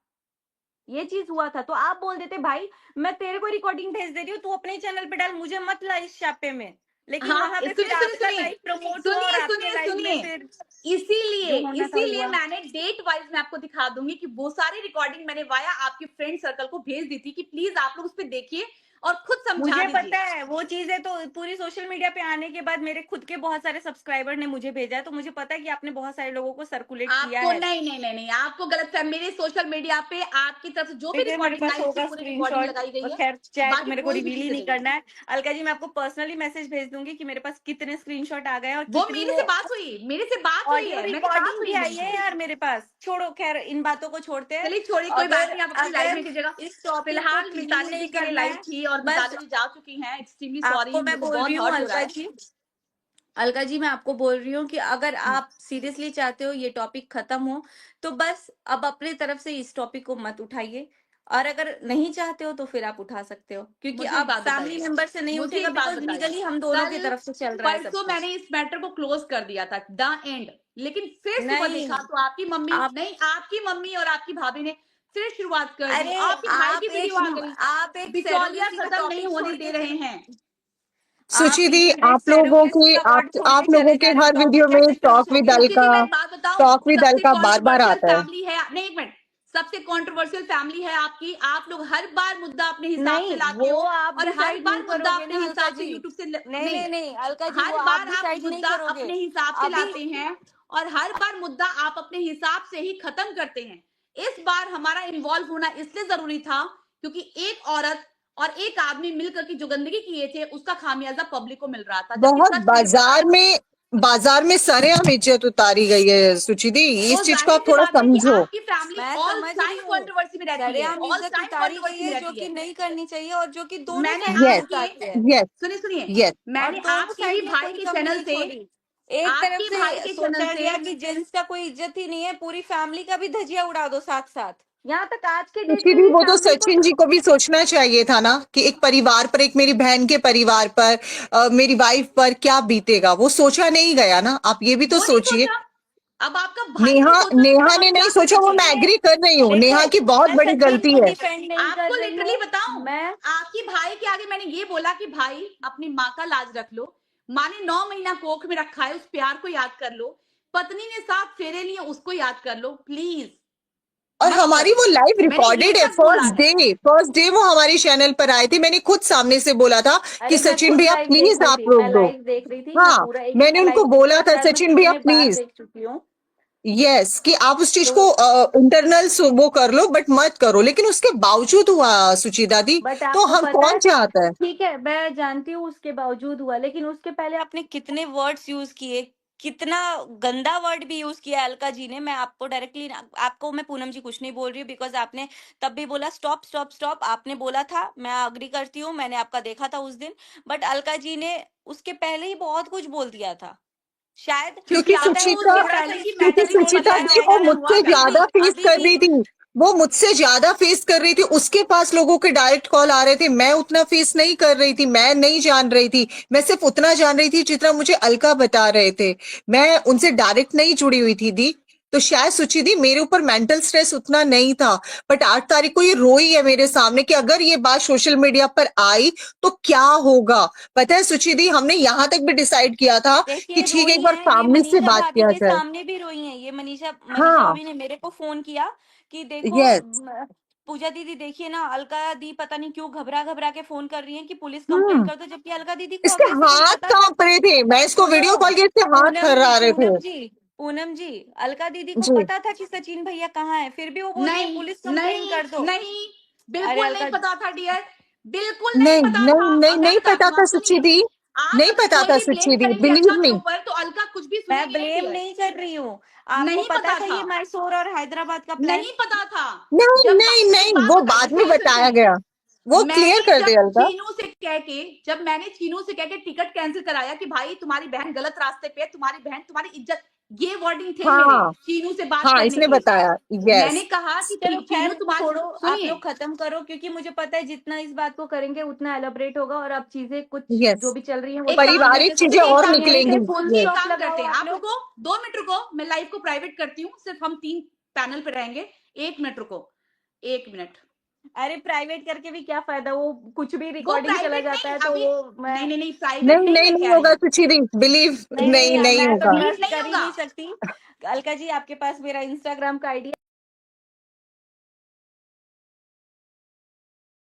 ये चीज हुआ था, तो आप बोल देते भाई मैं तेरे को रिकॉर्डिंग भेज दे रही हूँ, तू अपने चैनल पे डाल, मुझे मत ला इस छापे में। लेकिन हाँ वहां पे फिर सुनिए सुनिए आपका सुनिए लाइव प्रमोट हुआ और सुनिए आपके सुनिए लाइव में सुनिए, फिर इसीलिए जो होना था इसीलिए हुआ। मैंने डेट वाइज मैं आपको दिखा दूंगी कि वो सारी रिकॉर्डिंग मैंने वाया आपके फ्रेंड सर्कल को भेज दी थी कि प्लीज आप लोग उस पर देखिए, और खुद समझा मुझे दीजिए। पता है वो चीजें तो पूरी सोशल मीडिया पे आने के बाद मेरे खुद के बहुत सारे सब्सक्राइबर ने मुझे भेजा है, तो मुझे पता है कि आपने बहुत सारे लोगों को सर्कुलेट किया आपको है। नहीं, आपको गलत फहमी। मेरे सोशल मीडिया पे आपकी तरफ से जो भी देखिए मेरे रिकॉर्डिंग पास आई थी होगा पूरी रिकॉर्डिंग स्क्रीनशॉट, लगाई गई और है, खैर चैट बाकी मेरे को कोई भी रिवील ही चीजें नहीं नहीं है। करना है। अलका जी मैं आपको पर्सनली मैसेज भेज दूंगी कि मेरे पास कितने स्क्रीनशॉट आ गए हैं और वो कितनी मेरे वो से बात हुई, मेरे से बात हुई ऑडियो है, मैंने बात रिकॉर्डिंग हुई भी है आई मेरी है से। यार मेरे पास। छोड़ो खैर इन बातों को छोड़ते हैं। चलिए छोड़िए, कोई बात अगर नहीं, आप अपनी लाइफ अगर में कीजिएगा। इस टॉपिक को फिलहाल क्लीन मिताली नहीं जी के लिए करना लाइव है, थी और बस मिताली जी जा चुकी हैं। एक्सट्रीमली आपको सॉरी, मैं मेरे को बोल रही बहुत हूँ हर्ट हो रहा अलका है। जी, अलका जी मैं आपको बोल रही हूँ कि अगर आप सीरियसली चाहते हो ये टॉपिक खत्म हो, तो बस अब अपनी तरफ से इस टॉपिक को मत उठाइए, और अगर नहीं चाहते हो तो फिर आप उठा सकते हो, क्योंकि मुझे एक अब बात फैमिली बताइए, मेंबर से नहीं मुझे उठेगा, एक बात बिकॉज बताइए, लीगली हम दोनों की कल तरफ से चल रहा है सब परसों कुछ। मैंने इस मैटर को क्लोज कर दिया था, द एंड, लेकिन फिर सुबह नहीं देखा तो आपकी मम्मी आप नहीं, आपकी मम्मी और आपकी भाभी ने फिर शुरुआत कर दी। अरे आपके भाई की वीडियो आ गई, आप एक बिचौलिया सैरोगेसी का खत्म नहीं टॉपिक होने छोड़ दे के रहे चले, हैं। आप सुचि दी, बीच में आप लोगों सैरोगेसी के का वर्ड छोड़ के आप लोगों चले के जा रहे हो, हर टॉपिक वीडियो में कैसे क्लोज टॉक विद होगा? सुचि दी, अलका, मैं एक बात बताऊं, टॉक विद सबसे अलका बार बार कंट्रोवर्शियल आता है। फैमिली है, नहीं एक मिनट, सबसे कंट्रोवर्शियल फैमिली है आपकी। आप लोग हर बार मुद्दा अपने हिसाब से नहीं लाते वो हो, आप और हर डिसाइड बार नहीं मुद्दा करोगे अपने ना अलका हिसाब से जी। यूट्यूब से नहीं नहीं, नहीं नहीं अलका जी, वो हर आप बार आप डिसाइड नहीं मुद्दा करोगे अपने हिसाब से अभी। लाते हैं, और हर बार मुद्दा आप अपने हिसाब से ही खत्म करते हैं। इस बार हमारा इन्वॉल्व होना इसलिए जरूरी था क्योंकि एक औरत और एक आदमी मिलकर की जो गंदगी किए थे उसका खामियाजा पब्लिक को मिल रहा था, जबकि बहुत सच मुझे पता था। बाजार में सरेआम इज्जत उतारी गई है सुचि दी, तो इस चीज को जाहिर आप सी थोड़ा बात है कि समझो। आपकी फैमिली मैं ऑल समझ रही टाइम हूँ, कंट्रोवर्सी में रहती है, सरेआम ऑल इज्जत टाइम उतारी गई कंट्रोवर्सी में है जो रहती कि है। नहीं करनी चाहिए, और जो कि दोनों मैंने साइड से यस, आपके, उतारी है, यस, सुनिए, यस। और मैंने दोनों आपके ही साइड ने भाई कोई के कमी चैनल नहीं से, छोड़ी। एक तरफ आपके भाई से के चैनल सोचा से गया कि जेंट्स का कोई इज्जत ही नहीं है, पूरी फैमिली का भी धजिया उड़ा दो साथ साथ। यहाँ तक आज के डेट सुचि में दी, भी वो तो फैमिली को सचिन जी को भी सोचना चाहिए था ना कि एक परिवार पर, एक मेरी बहन के परिवार पर, मेरी वाइफ पर क्या बीतेगा, वो सोचा नहीं गया ना। आप ये भी तो वो नहीं सोचिए। सोचा। अब आपका भाई नहीं नेहा सोचा तो नेहा हम ने क्या नहीं कर सोचा, वो सके। मैं एग्री कर रही हूँ, देखो, नेहा की बहुत मैं बड़ी सचिन गलती को है। डिफेंड नहीं कर आपको रही लिटरली हूँ बताऊं, मैं। आपकी भाई के आगे मैंने ये बोला कि भाई अपनी माँ का लाज रख लो, माँ ने 9 महीना कोख में रखा है, उस प्यार को याद कर लो, पत्नी ने 7 फेरे लिए उसको याद कर लो, प्लीज और मत हमारी करो। वो लाइव मैंने ये रिकॉर्डेड है, तक बोला है। फर्स्ट डे वो हमारे चैनल पर आए थे, मैंने खुद सामने से बोला था कि अरे मैं सचिन खुद भैया लाइव देख प्लीज रही आप थी, रोक मैं दो। लाइव देख रही थी, मैं हाँ, पूरा एक मैंने का उनको लाइव देखा, बोला और था शायद मैं सचिन भैया कितने बार प्लीज, देख चुकी हूँ। यस, कि आप उस चीज तो को इंटरनल वो कर लो बट मत करो, लेकिन उसके बावजूद हुआ सुचिता दी। बट तो आपको हम पता कौन है, चाहता है। ठीक है मैं जानती हूँ उसके बावजूद हुआ, लेकिन उसके पहले आपने कितने वर्ड्स यूज किए, कितना गंदा वर्ड भी यूज किया अलका जी ने। मैं आपको डायरेक्टली, आपको मैं पूनम जी कुछ नहीं बोल रही हूँ, बिकॉज आपने तब भी बोला स्टॉप स्टॉप स्टॉप, आपने बोला था, मैं अग्री करती हूँ, मैंने आपका देखा था उस दिन। बट अलका जी ने उसके पहले ही बहुत कुछ बोल दिया था, शायद क्योंकि लगता है आपको उसके उसके पहले सर ही की क्योंकि मैटर ही नहीं स्क्रिप्ट पता सुचिता लिया है दी कि वो जाएगा। अंदर हुआ मुझसे क्या। अभी ज्यादा फेस अभी कर भी रही थी, वो मुझसे ज्यादा फेस कर रही थी, उसके पास लोगों के डायरेक्ट कॉल आ रहे थे, मैं उतना फेस नहीं कर रही थी, मैं नहीं जान रही थी, मैं सिर्फ उतना जान रही थी जितना मुझे अलका बता रहे थे, मैं उनसे डायरेक्ट नहीं जुड़ी हुई थी दी। तो शायद सुचि दी मेरे ऊपर मेंटल स्ट्रेस उतना नहीं था, बट 8 तारीख को ये रोई है मेरे सामने कि अगर ये बात सोशल मीडिया पर आई तो क्या होगा। पता है सुचि दी, हमने यहाँ तक भी डिसाइड किया था कि देखिए ठीक है एक रोई बार हैं, ये फैमिली से मनीषा बात भाभी किया के जाए। सामने भी रोई हैं, ये मनीषा मनीषा हाँ, भाभी ने मेरे को फोन किया कि देखो यस, पूजा दीदी देखिए ना, अलका दी पता नहीं क्यों घबरा घबरा के फोन कर रही हैं कि पुलिस कंप्लेंट हम्म, कर दो, जबकि अलका दीदी को इसके अगले सेकंड हाथ पता था। कांप रहे थे, मैं इसको सुनो वीडियो कॉल किया, इसके हाथ थर्रा रहे थे। पूनम जी अलका दीदी को जी, पता था कि सचिन भैया कहाँ है, फिर भी वो बोल रही है नहीं पुलिस कंप्लेंट नहीं कर दो। नहीं, अरे बिल्कुल नहीं अलका पता था डियर, बिल्कुल नहीं नहीं पता नहीं था। नहीं अगर नहीं पता था सुचि सुनिए, दी, आप नहीं अगर पता कोई था भी ब्लेम सुचि दी, करेंगे अलका बिलीव के मी। ऊपर तो अलका कुछ भी मैं सुनेगी नहीं ब्लेम डियर। नहीं कर रही हूँ, आपको नहीं पता पता था था, ये मैसूर और हैदराबाद का प्लान। नहीं पता था। नहीं जब नहीं एक नहीं, बात वो बताइए, बाद में सुनिए बताया सुनिए, गया, वो क्लियर मैंने कर जब दे अलका। चीनू से कह के, जब मैंने चीनू से कह के टिकट कैंसिल कराया कि भाई तुम्हारी बहन गलत रास्ते पे है, तुम्हारी बहन तुम्हारी इज्जत, ये वर्डिंग थे मेरे हाँ चीनू से बात हाँ, करने इसने के। बताया, मैंने यस। कहा कि चलो चीनू खैर तुम्हारी, छोड़ो, आप सुनिए, लोग खत्म करो, क्योंकि मुझे पता है जितना इस बात को करेंगे उतना एलोबरेट होगा, और अब चीजें कुछ यस, जो भी चल रही हैं वो एक काम सोशल मीडिया पारिवारिक के सुनिए, चीजें सबसे एक और काम यहीं करिए, पे निकलेंगी। फुल सुनिए, यस, एक स्टॉप काम लगाओ करते हैं, आप आप लोग। रुको 2 मिनट रुको, मैं लाइव को प्राइवेट करती हूँ, सिर्फ हम 3 पैनल पे रहेंगे। 1 मिनट रुको, 1 मिनट। अरे प्राइवेट करके भी क्या फायदा, वो कुछ भी वो रिकॉर्डिंग चला प्राइवेट जाता नहीं है तो अभी, वो मैं नहीं प्राइवेट नहीं नहीं नहीं मैं नहीं कह रही होगा हूँ, सुचि दी, बिलीव, नहीं नहीं नहीं, नहीं मैं तो होगा। प्लीज ट्रस्ट नहीं कर ही होगा। नहीं सकती। अलका जी आपके पास मेरा इंस्टाग्राम का आईडी